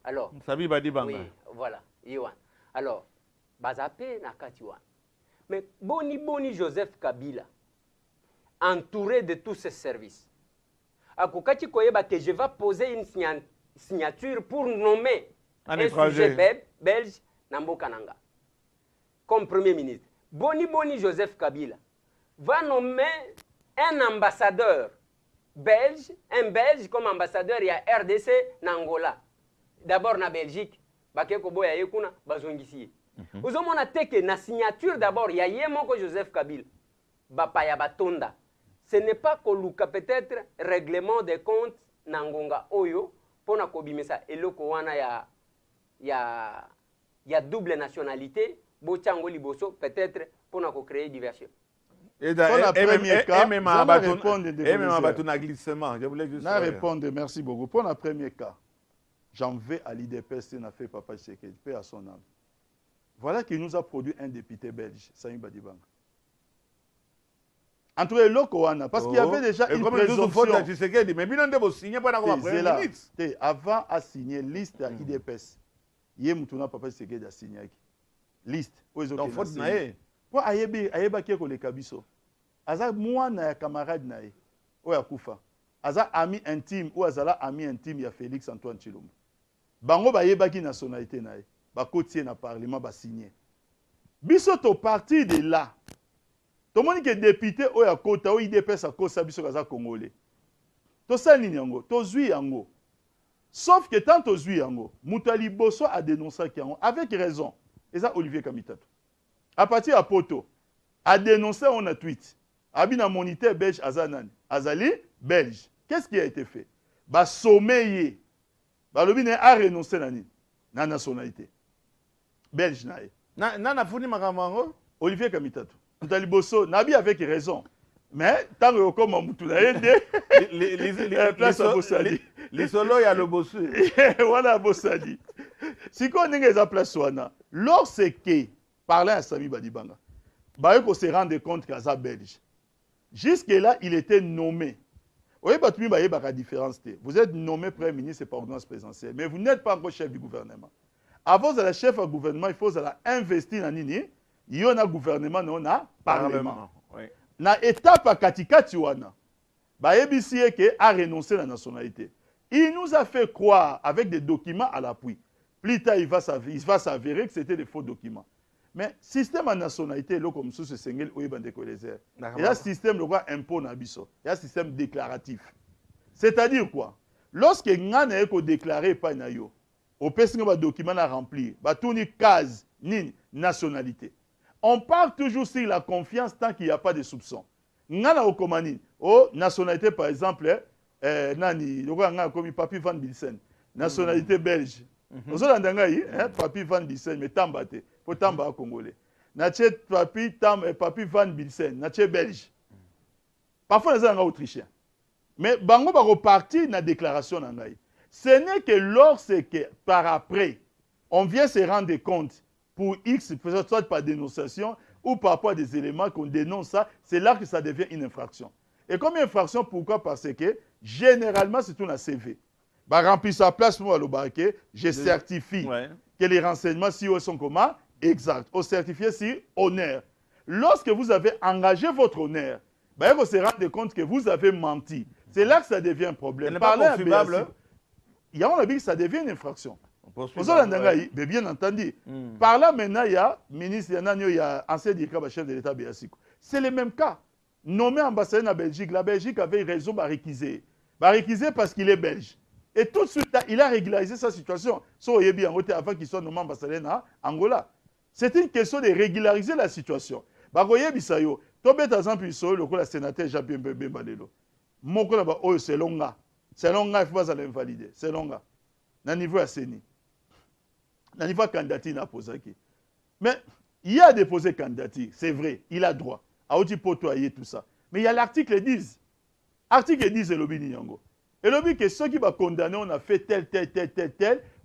Speaker 2: Alors,
Speaker 1: Sabi Badi Banga.
Speaker 2: Oui, voilà, Yohan. Alors, Bazapé Nakatiwan. Mais Boni Joseph Kabila, entouré de tous ces services. Akokati koyeba que je vais poser une signature pour nommer un sujet belge Nambokananga comme premier ministre. Boni Joseph Kabila va nommer un ambassadeur belge, un belge comme ambassadeur, il y a RDC Nangola. D'abord na Belgique, bakeko boya yekuna bazongisi. Vous avez que na signature d'abord, il y a Yemoko Joseph Kabila. Bapaya Batonda. Ce n'est pas que peut-être règlement des comptes Nangonga Oyo pour na kobimesa eloko wana ya double nationalité, Bochango Liboso peut-être pour na créer diversion.
Speaker 1: Et
Speaker 3: premier cas,
Speaker 1: même
Speaker 3: ça va répondre de
Speaker 1: un glissement. Je voulais juste
Speaker 3: répondre, merci beaucoup. Pour le premier cas, j'en vais à l'IDPS, n'a fait Papa Tshisekedi, paix à son âme. Voilà qui nous a produit un député belge, Samy Badibanga. Entre les locaux, parce qu'il y avait déjà une présomption.
Speaker 1: Mais bien, on signé pour avoir un ministre.
Speaker 3: Avant à signer liste à l'IDPS, il y a un Papa Tshisekedi à signer. Liste.
Speaker 1: Donc, faute naïe.
Speaker 3: Pour ayeba qui est le kabiso. Aza moi na camarade naïe. Oya kufa. Aza ami intime ou azala ami intime ya Félix Antoine Tshilombo. Bango ba yeba ki nationalité naïe. Ba kotie na parlement ba signer. Biso to parti de là. To moni que député oya kota o IDPS a kosa biso kaza congolais. To sali yango, to zui yango. Sauf que tant to zui yango, Moutali Bosso a dénoncé qui avec raison. Et ça Olivier Kamitato. À partir à Poto, a dénoncé on a tweet. Abina moniteur belge Azanan. Azali belge. Qu'est-ce qui a été fait? Ba sommeiller. Ba lobine a renoncé nani na nationalité. Belge nae.
Speaker 1: Na funi makamango
Speaker 3: Olivier Kamitato. Moutali Bosso nabi avec raison. Mais tant que comme Moutou nae
Speaker 1: les
Speaker 3: place à Bossali.
Speaker 1: Les solos ya le Bosso.
Speaker 3: Voilà Bossali. Si qu'on n'est pas place wana, lorsque parlant à Samy Badibanga, il se rendre compte qu'il est belge. Jusque-là, il était nommé. Vous voyez, la différence. Vous êtes nommé Premier ministre par ordonnance présidentielle, mais vous n'êtes pas encore chef du gouvernement. Avant d'être chef du gouvernement, il faut investir dans Nini. Il y a un gouvernement, il y a un parlement. Dans l'étape à Katikati, il a renoncé à la nationalité. Il nous a fait croire, avec des documents à l'appui, plus tard, il va s'avérer que c'était des faux documents. Mais système en nationalité, là, comme ça, c'est Sengel ou Ibn Dekolezer. Il y a un système, le roi impôt nabiso. Il y a un système déclaratif. C'est-à-dire quoi? Lorsque Ngana est déclaré par Nayo, au PSG, un document à remplir, tout une case, ni nationalité. On parle toujours sur la confiance tant qu'il n'y a pas de soupçons. Ngana au Komani, nationalité par exemple, Nani, le roi Ngana comme Papi Van Bilsen, nationalité belge. Nous avons Papi Van Bilsen, mais Tambate, pour Tamba congolais. Natché Papi Van Bilsen, Natché belge. Parfois, nous avons autrichien. Mais Bango va repartir dans la déclaration. Ce n'est que lorsque, par après, on vient se rendre compte, pour X, soit par dénonciation, ou par rapport à des éléments qu'on dénonce ça, c'est là que ça devient une infraction. Et comme une infraction, pourquoi? Parce que, généralement, c'est tout un CV. Bah, remplir sa place pour le barquet, je certifie que les renseignements si sont comment? Exact. On certifie si honneur. Lorsque vous avez engagé votre honneur, bah, vous se rendre compte que vous avez menti. C'est là que ça devient un problème.
Speaker 1: Ce n'est pas confirmable.
Speaker 3: Il y a que ça devient une infraction. Mais bien entendu. Par là, maintenant, il y a ministre, il y a ancien directeur chef de l'État Béassiko. C'est le même cas. Nommé ambassadeur en Belgique, la Belgique avait raison de réquiser. Réquiser parce qu'il est belge. Et tout de suite, il a régularisé sa situation. Avant qu'il soit nommé ambassadeur en Angola. C'est une question de régulariser la situation. Bisayo, par exemple, le sénateur Jean-Pierre Bembalelo. C'est longa. C'est longa, il faut pas l'invalider. C'est longa. Dans le niveau ACENI. Dans le niveau candidature, il a posé. Mais il a déposé candidature, c'est vrai, il a droit. À potoyer tout ça. Mais il y a l'article 10. Article 10 est l'objet Nyango. Et l'objet que ceux qui vont condamner, on a fait tel,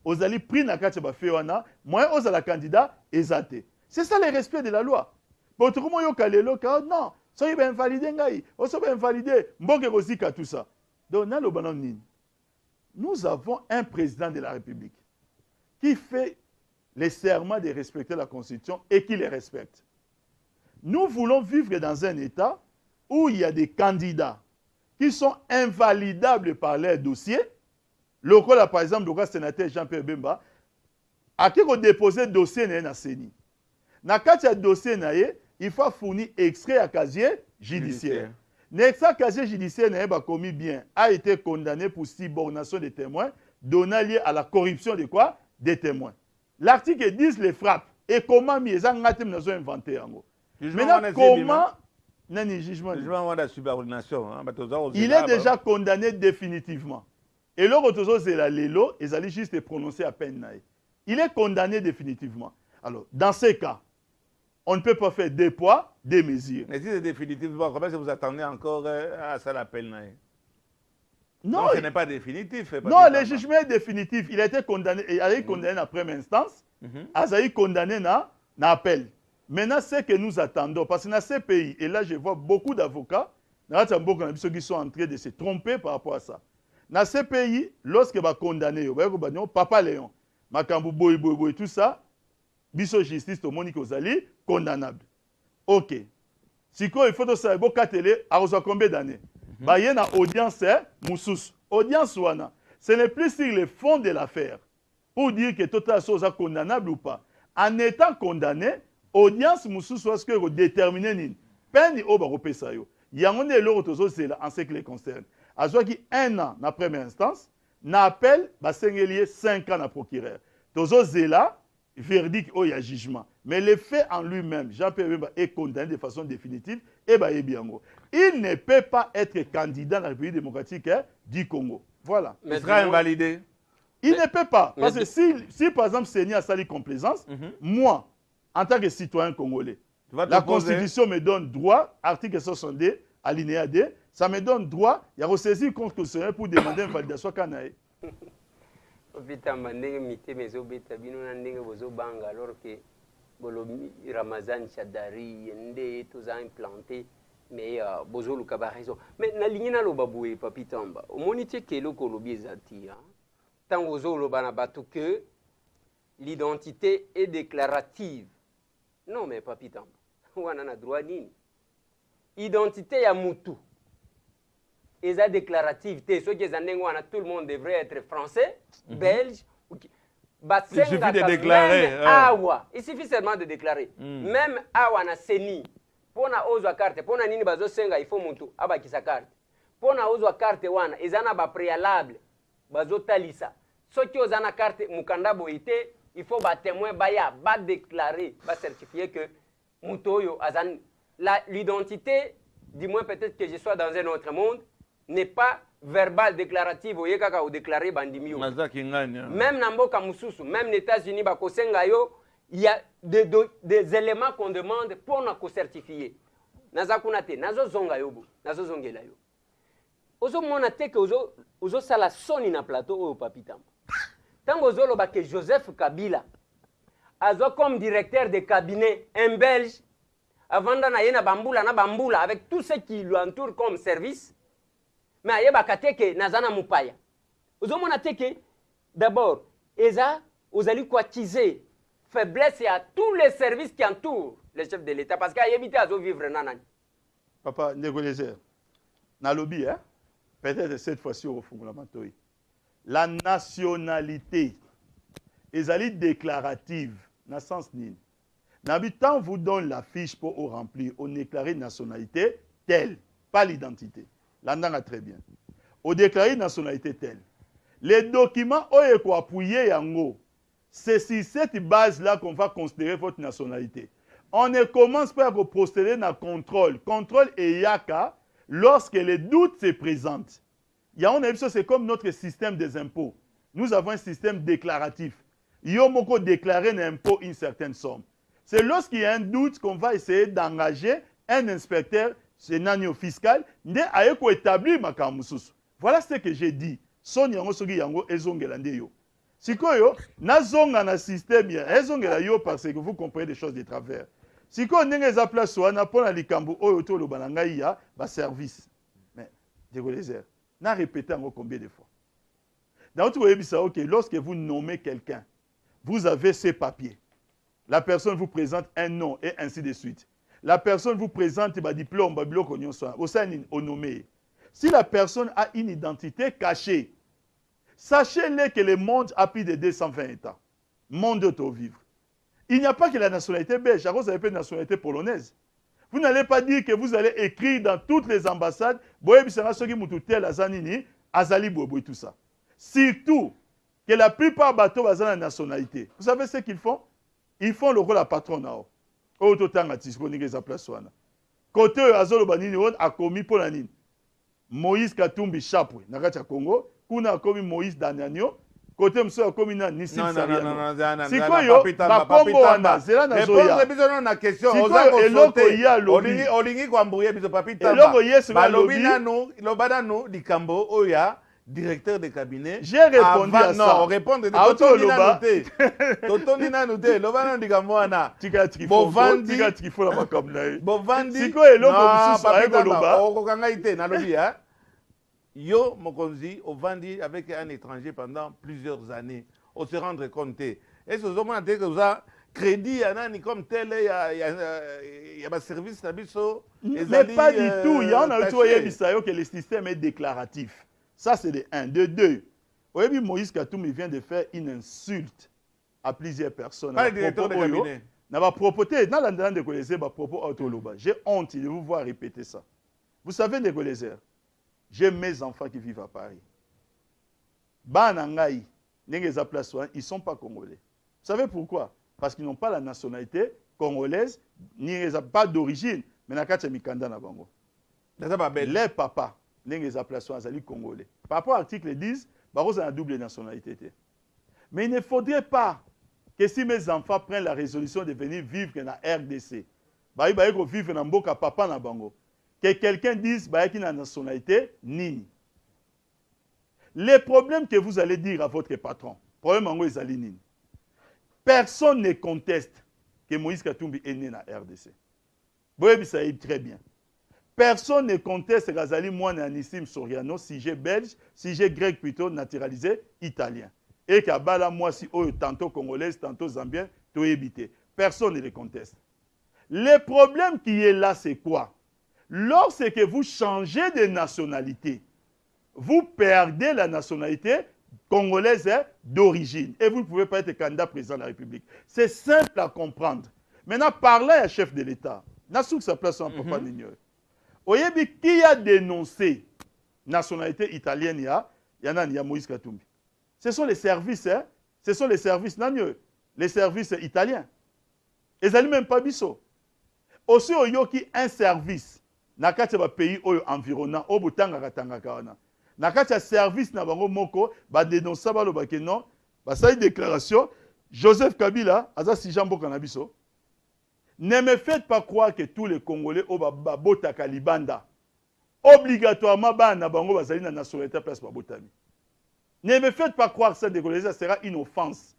Speaker 3: aux allés pris dans le cas de moi, aux allés candidats, exaté. C'est ça le respect de la loi. Pour tout le monde, non, ça il va invalider, ça va invalider, tout ça. Donc, nous avons un président de la République qui fait les serments de respecter la Constitution et qui les respecte. Nous voulons vivre dans un État où il y a des candidats qui sont invalidables par leur dossier. Le cas, par exemple, le sénateur Jean-Pierre Bemba, à qui on dépose le dossier dans la CENI. Dans le dossier, il faut fournir extrait à casier judiciaire. L'extrait casier judiciaire n'a commis bien, a été condamné pour subornation des témoins, donnant lieu à la corruption de quoi? Des témoins. L'article 10 les frappe. Et comment ils ont inventé? Maintenant, comment... Jugement. Il est déjà condamné définitivement. Et là, ils allaient juste prononcer à peine. Il est condamné définitivement. Alors, dans ces cas, on ne peut pas faire des poids, des mesures.
Speaker 1: Mais si c'est définitif, bon, comment est-ce que vous attendez encore à ça l'appel?
Speaker 3: Non,
Speaker 1: ce n'est pas définitif.
Speaker 3: Non, le jugement est définitif. Il a été condamné, il a été condamné en première instance, il a été condamné dans l'appel. Maintenant, ce que nous attendons, parce que dans ces pays, et là je vois beaucoup d'avocats, qui sont en train de se tromper par rapport à ça. Dans ces pays, lorsque va condamner, Papa Léon, Makambu Boy Boy, tout ça, biso justice, to Monique Ozali, condamnable. Ok. Si il faut que ça soit télé, à combien d'années? Il y a une audience, Moussous. Audience, ce n'est plus sur le fond de l'affaire. Pour dire que toute la chose est condamnable ou pas. En étant condamné, audience, Moussous, soit que déterminer peine au baropé ça yo. Il y a un l'autre en ce qui les concerne. À ce qui 1 an dans la première instance, n'appelle, bah 5 ans dans procureur. Tozo zela, verdict il y a jugement. Mais le fait en lui-même, Jean-Pierre est condamné de façon définitive, et bah bien. Il ne peut pas être candidat dans la République démocratique du Congo. Voilà.
Speaker 1: Il sera invalidé.
Speaker 3: Il ne peut pas. Parce que si par exemple Seigneur a sali complaisance, moi, en tant que citoyen congolais, la Constitution me donne droit, article 62, alinéa D, ça me donne droit, il y a ressaisi constitutionnel pour demander une validation canaï.
Speaker 2: Alors que Ramazan Chadari, Yende, tout ça implanté, mais Bozo Lukaba raison. Mais na ligne na lobaboué, papitamba, au monité que le colobier zati, tant Bozo Lobanabatu que l'identité est déclarative. Non, mais papitamba, on a droit ni. Identité ya Moutou. Et ça déclarative, ceux qui ont tout le monde devrait être français, belge,
Speaker 1: il suffit de déclarer.
Speaker 2: Awa. Il suffit seulement de déclarer. Même Awa na Seni. Pour na ozwa carte, pour na nini bazo senga, il faut Moutou, abakisa carte. Pour na ozwa carte wana, ezana ba préalable, bazo talisa. Ceux qui ont carte mukanda boité, il faut ba témoin baya, ba déclarer, ba certifier que Moutoyo azan. L'identité, dis-moi peut-être que je sois dans un autre monde, n'est pas verbal, déclarative, ou yekaka ou déclaré bandimio. Même Namboka Moussousou, même les États-Unis, il y a des éléments qu'on demande pour nous certifier. Nazakunate, nazo zonga yobo, nazo zongela yo. Ozo monate que ozo sala soni na plateau au papitam. Tango ozo loba que Joseph Kabila, azo comme directeur de cabinet, un Belge, avant d'en bamboula avec tout ce qui lui entoure comme service. Mais il y a que nazana mupaya. Vous avez que d'abord, Eza, vous allez quatiser faiblesse à tous les services qui entourent les chefs de l'État parce qu'il y a évité à vivre nanani.
Speaker 3: Papa, négocier. Na lobby, peut-être cette fois-ci au fondamental. La nationalité, est déclarative, dans le sens ni. N'habitant vous donne la fiche pour remplir, on déclare une nationalité telle, pas l'identité. L'andanga très bien. On déclare une nationalité telle. Les documents ont appuyé yango. C'est sur cette base-là qu'on va considérer votre nationalité. On ne commence pas à procéder dans le contrôle. Contrôle et yaka lorsque les doutes se présentent. C'est comme notre système des impôts. Nous avons un système déclaratif. Yomoko déclarer un impôt une certaine somme. C'est lorsqu'il y a un doute qu'on va essayer d'engager un inspecteur sénanio fiscal pour établir ma kamususu. Voilà ce que j'ai dit. Son yango sogi yango ezongelande yo. Sikoyo na zonga na système ya ezongela yo parce que vous comprenez des choses de travers. Sikoyo ndenge za place wana pona likambo oyo to lo bananga ya ba service. Mais désolé, n'a répété encore combien de fois. Dans tout ça OK, lorsque vous nommez quelqu'un, vous avez ces papiers. La personne vous présente un nom et ainsi de suite. La personne vous présente un diplôme, au nommé. Si la personne a une identité cachée, sachez-le que le monde a plus de 220 ans. Monde de vivre. Il n'y a pas que la nationalité belge, vous avez pas une nationalité polonaise. Vous n'allez pas dire que vous allez écrire dans toutes les ambassades, tout ça. Surtout que la plupart des bateaux ont la nationalité. Vous savez ce qu'ils font? Ils font le rôle à patron. Côté Azolo Banini a commis pour la nine. Moïse Katumbi Chapwe, Nagacha Congo, Kuna a commis Moïse Danyanyo, côté monsieur akomina Nissim
Speaker 1: non,
Speaker 3: Sariano. Sikoyo bakombo wana zela na zoya.
Speaker 1: Répondre biso na question.
Speaker 3: Sikoyo eloko ya lobi.
Speaker 1: Olingi kwambouye biso papi tamba.
Speaker 3: Eloko yesu ba
Speaker 1: lobi
Speaker 3: lobi.
Speaker 1: nanu lobana nu likambo oya directeur de cabinet.
Speaker 3: J'ai répondu à ça.
Speaker 1: Non, répondre de Totoni nanu te lobana likambo wana.
Speaker 3: Tika trifo la makamna.
Speaker 1: Bovandi.
Speaker 3: Sikoyo eloko mususu ayeko loba.
Speaker 1: Okokanga ite na lobi ha. Yo, Mokonzi, au Vandi avec un étranger pendant plusieurs années, on se rendre compte. Est-ce que vous avez que vous avez crédit comme tel, il y a un service
Speaker 3: mais pas du tout. Il y en a que le système est déclaratif. Ça, c'est de 1. De 2, oui, Moïse Katoum vient de faire une insulte à plusieurs personnes.
Speaker 1: Pas le directeur de cabinet.
Speaker 3: J'ai honte de vous voir répéter ça. Vous savez, les Golézers, j'ai mes enfants qui vivent à Paris. Banangaï, ils ne sont pas congolais. Vous savez pourquoi? Parce qu'ils n'ont pas la nationalité congolaise, ni pas d'origine. Mais ils sont mikanda na bango. Les papas, ils sont congolais. Par rapport à l'article 10, ils ont une double nationalité. Mais il ne faudrait pas que si mes enfants prennent la résolution de venir vivre dans la RDC, ils vont vivre dans Mboka papa na bango. Que quelqu'un dise qu'il a une nationalité, nini. Les problèmes que vous allez dire à votre patron, problème en gros, nini. Personne ne conteste que Moïse Katumbi est né dans la RDC. Vous voyez, ça est très bien. Personne ne conteste que Razali Moine Nissim Soriano, si j'ai belge, si j'ai grec plutôt, naturalisé italien. Et qu'Abala moi si tantôt congolaise, tantôt zambien, tout évité. Personne ne le conteste. Le problème qui est là, c'est quoi? Lorsque vous changez de nationalité, vous perdez la nationalité congolaise d'origine. Et vous ne pouvez pas être candidat président de la République. C'est simple à comprendre. Maintenant, parlez à chef de l'État. Nasouk sa place en papa n'ignore. Oyebi, qui a dénoncé nationalité italienne, il y en a Moïse Katumbi. Ce sont les services, ce sont les services, les services italiens. Ils n'ont même pas biso. Aussi, il y a un service. Nakati ba pays environnant au butanga katanga kawana nakati service na bango moko ba dénoncer ba lobake non ba sa déclaration Joseph Kabila aza si jambo kanabiso. Ne me faites pas croire que tous les Congolais au bota kalibanda obligatoirement ba na bango bazali na nationalité place ba botami. Ne me faites pas croire que ça décoloniser sera une offense.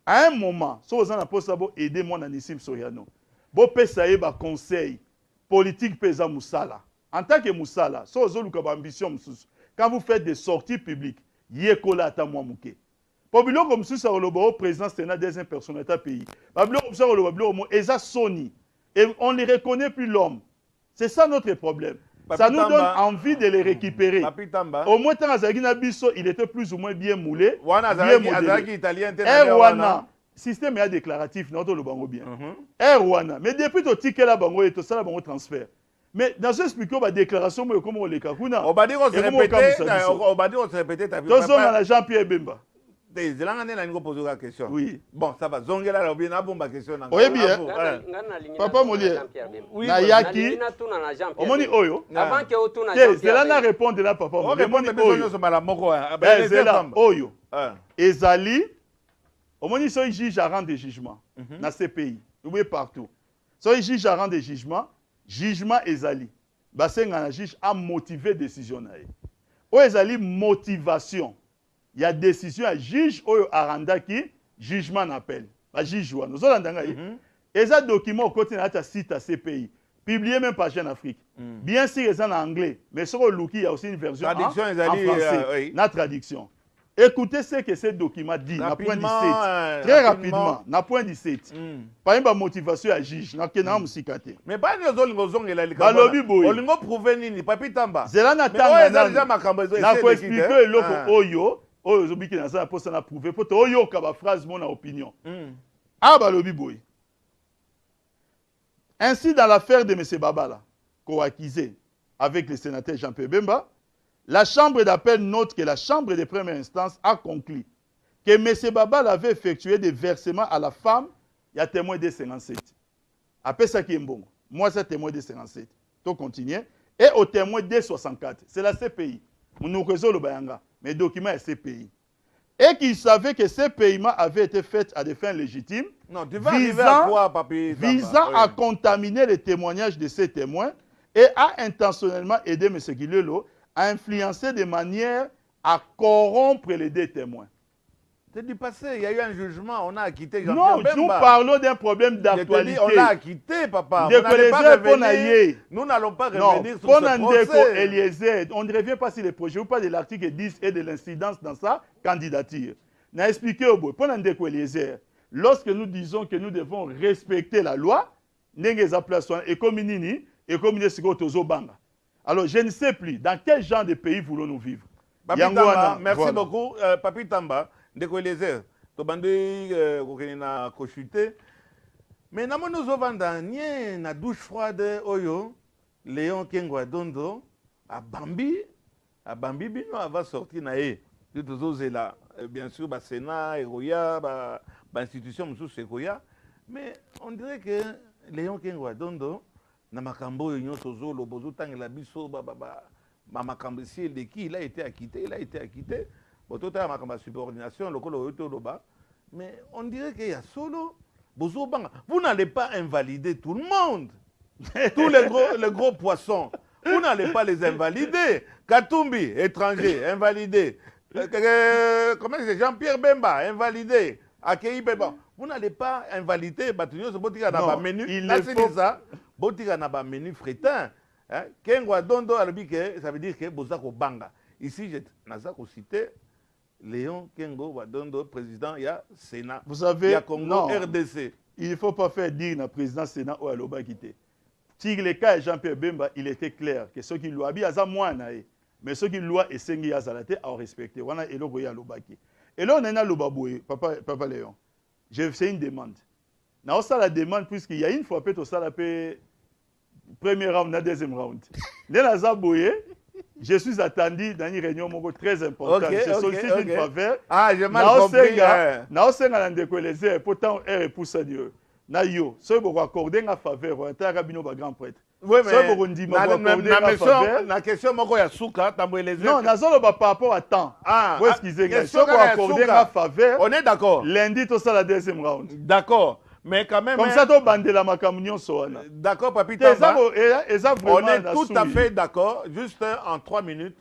Speaker 3: À un moment, si vous en poste pour aider mon Nissim Soriano, bo pesa ba conseil politique pesa Moussala. En tant que Moussala, si vous avez ambition, quand vous faites des sorties publiques, yekola ata mwa muke. Pobilo comme si ça le président Sénat deuxième personnalité pays. Babilo comme ça le eza Sony et on ne reconnaît plus l'homme. C'est ça notre problème. Ça nous donne envie de les récupérer. Au moins tant Azagina Bisso, il était plus ou moins bien moulé. Bien modélé. Wana système est déclaratif, notre le bango bien. Wana, mais depuis que tu la bango et tout ça la bango transfert. Mais dans ce expliquer la déclaration comment on les kakuna.
Speaker 1: On va dire on se répéter ta vie.
Speaker 3: Deux hommes à Jean-Pierre Bemba.
Speaker 1: La question.
Speaker 3: Oui.
Speaker 1: Bon, ça va. Zongela la bien bomba question.
Speaker 3: Oui bien. Papa Molière. Na yaki. Omoni oyo.
Speaker 2: Avant que otuna.
Speaker 3: C'est là na répondre là papa.
Speaker 1: On répond oyo.
Speaker 3: C'est là oyo. Ezali. Omoni so juge à rendre des jugements dans ces pays. Oubliez partout. So juge à rendre des jugements. Jugement ezali. Basenga na juge a motivé décision na ye. O ezali motivation. Il y a décision à juge ou à randaki, jugement n'appelle. La juge joue. Nous allons dans et ça document au côté de site à ces pays. Publié même pas en Afrique. Bien sûr, ils sont en anglais, mais sur le il y a aussi une version en français. La traduction. Écoutez ce que ce document dit. Na point 17. Très rapidement. Na point 17. Par exemple, motivation à juge. Na kena musikate.
Speaker 1: Mais pas les autres et la
Speaker 3: balobi boy.
Speaker 1: Olingo prouver nini papi tamba.
Speaker 3: Zela na tanga.
Speaker 1: Na
Speaker 3: ko expliquer loko oyo. Oyo zobiki na ça pour ça na prouver. Pour to oyo ka ba phrase mon opinion. Ah balobi boy. Ainsi dans l'affaire de M. Babala, co-accusé avec le sénateur Jean-Pierre Bemba, la chambre d'appel note que la chambre de première instance a conclu que M. Babal avait effectué des versements à la femme, il y a témoin de 57. Après ça qui est bon. Moi, c'est témoin de 57. Donc, continuez. Et au témoin de 64. C'est la CPI. Nous résolvons le bayanga. Mais le document est CPI. et qu'il savait que ces paiements avaient été faits à des fins légitimes,
Speaker 1: Non, tu vas arriver à quoi, papi Tamba?
Speaker 3: visant à contaminer les témoignages de ces témoins et à intentionnellement aider M. Guilelo à influencer de manière à corrompre les deux témoins.
Speaker 1: C'est du passé, il y a eu un jugement, on a acquitté
Speaker 3: Non,
Speaker 1: Jean-Pierre
Speaker 3: nous
Speaker 1: Bemba.
Speaker 3: parlons d'un problème d'actualité.
Speaker 1: On l'a acquitté, papa.
Speaker 3: De
Speaker 1: Vous n'allez pas revenir.
Speaker 3: Eliezer.
Speaker 1: Nous n'allons pas
Speaker 3: Non,
Speaker 1: revenir sur ce procès.
Speaker 3: Eliezer, on ne revient pas sur les projets ou pas de l'article 10 et de l'incidence dans sa candidature. N'a expliqué au bout. Pour Ndeko Eliezer, lorsque nous disons que nous devons respecter la loi, et comme Nini, et comme Banga. Alors, je ne sais plus dans quel genre de pays voulons-nous vivre.
Speaker 1: Papi Tamba, merci beaucoup. Papi Tamba, Ndeko Eliezer, Tobandi na kochute. Mais nous nous vanda nie na douche froide oyo, Léon Kengwa Dondo, à Bambi bino va sortir na e. Tout là, bien sûr, ba Sénat, Eroya, ba institution sous Sekoya. Mais on dirait que Léon Kengwa Dondo, na makambo yo nyoso zolo bozo tangela biso makambo si de qui il a été acquitté, Bon, tout à ma subordination, le colo loba. Mais on dirait qu'il y a solo bozo banga. Vous n'allez pas invalider tout le monde. Tous les gros poissons. Vous n'allez pas les invalider. Katumbi, étranger, invalidé. Comment c'est Jean-Pierre Bemba, invalidé. Akei Bemba. Vous n'allez pas invalider Batunyo, ce botika na ba menu. Là, c'est ça. Botika na ba menu frétin. Kengwa Dondo alobike, ça veut dire que bozako banga. Ici, je n'ai cité Léon Kengo Wadondo, président, il y a Sénat.
Speaker 3: Vous savez,
Speaker 1: il y a Congo,
Speaker 3: non,
Speaker 1: RDC.
Speaker 3: Il ne faut pas faire dire le président Sénat ou à l'Oba quitté. Si le cas de Jean-Pierre Bemba, il était clair que ceux qui l'ont habillé, ils ont moins. Mais ceux qui l'ont essayé à Zalate, à respecter. On a éloigné à l'Oba. Et là, on a l'Oba Papa Léon. J'ai fait une demande. Dans la demande, puisqu'il y a une fois, peut-être ça la paix. Premier round, la deuxième round. Je suis attendu dans une réunion très importante. Je sollicite une faveur.
Speaker 1: Ah, j'ai mal compris.
Speaker 3: Naosenga Ndeko Eliezer, pourtant, elle repousse à Dieu. Nayo, ce qui accorder une faveur, on a un grand prêtre.
Speaker 1: Oui, mais la question,
Speaker 3: non, par rapport à temps. Où est-ce qu'ils ont ce qui accorder une faveur?
Speaker 1: On est d'accord.
Speaker 3: Lundi, tout ça, la deuxième round.
Speaker 1: D'accord. Mais quand même...
Speaker 3: Comme ça, tu bandes la macamunion.
Speaker 1: D'accord, Papi Tamba.
Speaker 3: On
Speaker 1: est tout à fait d'accord. Juste en 3 minutes.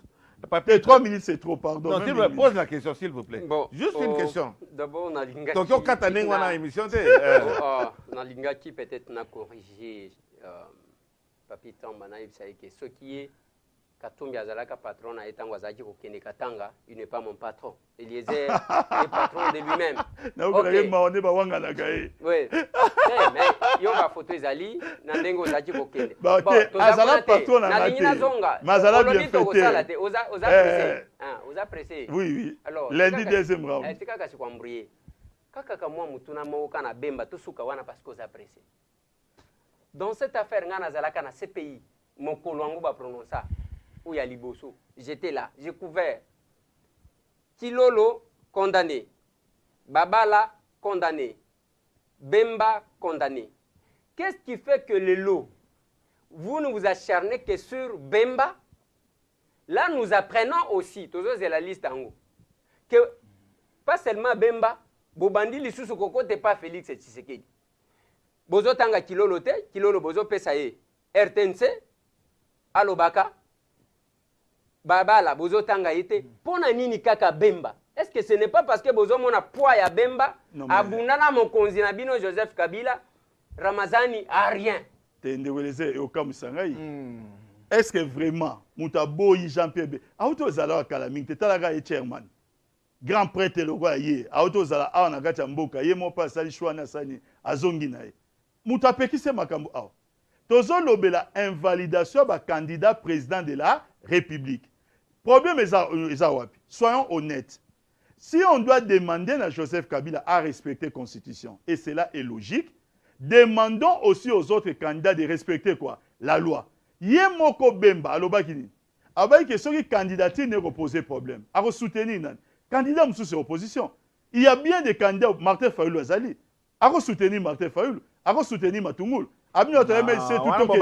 Speaker 3: Papi, 3 minutes, c'est trop, pardon.
Speaker 1: Non, tu me poses la question, s'il vous plaît.
Speaker 2: Bon,
Speaker 1: juste une question.
Speaker 2: D'abord, on a l'ingaki.
Speaker 1: Donc, on a une émission.
Speaker 2: On a l'ingaki, peut-être, on a corrigé Papi Tamba, ce qui est... Katumbi Azalaka patron a été en Wazaki au Katanga, il n'est pas mon patron. Eliezer est patron de lui-même. Oui. Mais il y a une photo Zali, Nandengo Zaki au Kenya.
Speaker 3: Azala patron na Mazala bien fêté.
Speaker 2: Oza pressé.
Speaker 3: Oui. Alors, lundi deuxième round.
Speaker 2: C'est kaka si kwambrier. Kaka kamwa mutuna moka na bemba to suka wana parce que oza pressé. Dans cette affaire ngana Zalaka na CPI, mon kolwango ba prononcer. Où il y a Liboso. J'étais là, j'ai couvert. Kilolo, condamné. Babala, condamné. Bemba, condamné. Qu'est-ce qui fait que le lot, vous ne vous acharnez que sur Bemba? Là, nous apprenons aussi, toujours c'est la liste en haut, que pas seulement Bemba, Bobandi, Lissoussou Koko, t'es pas Félix et Tshisekedi. Bozo Tanga Kilolo te, Kilolo Bozo Pesaye, RTNC, Alobaka, Babala, Bozo Tanga ite, pona nini kaka Bemba. Est-ce que ce n'est pas parce que Bozo mona poids ya Bemba, abundana mon konzina bino Joseph Kabila, Ramazani a rien.
Speaker 3: Est-ce que vraiment, Moutaboyi Jean-Pierre Bemba, auto zala wa Kalaming, te talaga e chairman, grand prêtre le roi ye, auto zala awa na gacha mboka, ye mo pa sali shwana sani, azongi na ye. Moutapeki se makambo awa. Tozo lobela invalidation ba candidat président de la République. Problème est wapi. Soyons honnêtes. Si on doit demander à Joseph Kabila à respecter la Constitution, et cela est logique, demandons aussi aux autres candidats de respecter quoi? La loi. Yemoko Bemba, alobakini. Abaye que ceux qui candidatent ne reposent problème. À soutenir nan. Candidat sous ses oppositions. Il y a bien des candidats, Martin Fayoulou Azali. À soutenir Martin Fayoulou. À soutenir Matungul. Abino Tayeme, c'est tout le monde.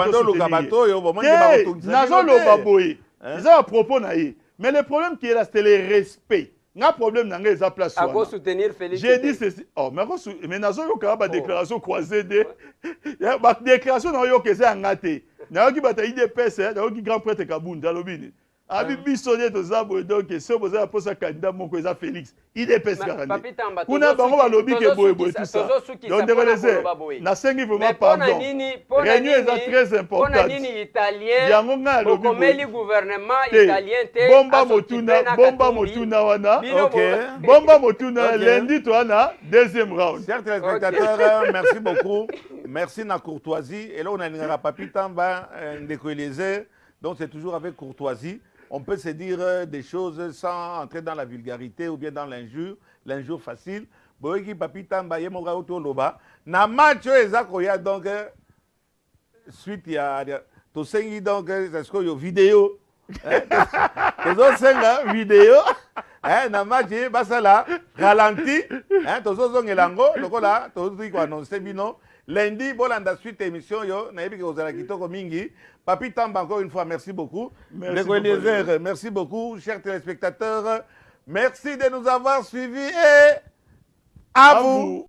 Speaker 3: Ils ont à propos naïe. Mais le problème qui est là, c'est le respect. nga problème na nga eza place
Speaker 2: à
Speaker 3: wana
Speaker 2: soutenir Félix
Speaker 3: j'ai dit ceci oh mais nazo yoka ba déclaration croisée de ba déclaration na yoka eza nga te na yoki bata IDPS na yoki grand prêtre Kabunda lobini abi biso ne to zabo donc so boza posa candidat moko eza Félix IDPS karandi kuna bango ba lobi ke boye tout ça donc de na sengi vraiment pardon réunion est très importante yango nga lobi
Speaker 2: komeli gouvernement italien te
Speaker 3: bomba motuna wana bomba motuna lundi to ana deuxième round.
Speaker 1: Chers téléspectateurs, merci beaucoup, merci na courtoisie et là on a une papi tamba ndécolisé donc c'est toujours avec courtoisie. On peut se dire des choses sans entrer dans la vulgarité ou bien dans l'injure facile. Boyeki papi tamba yemoga otoloba na match ezakoya donc suite ya to sengi donc est-ce que yo vidéo tozo senga vidéo na match basala ralenti tozo zongelango lokola tozo ko annoncer bino lundi bolanda suite émission yo na yebi ke ozala kitoko mingi. Papi Tamba, encore une fois, merci beaucoup. Merci beaucoup, chers téléspectateurs. Merci de nous avoir suivis et à vous.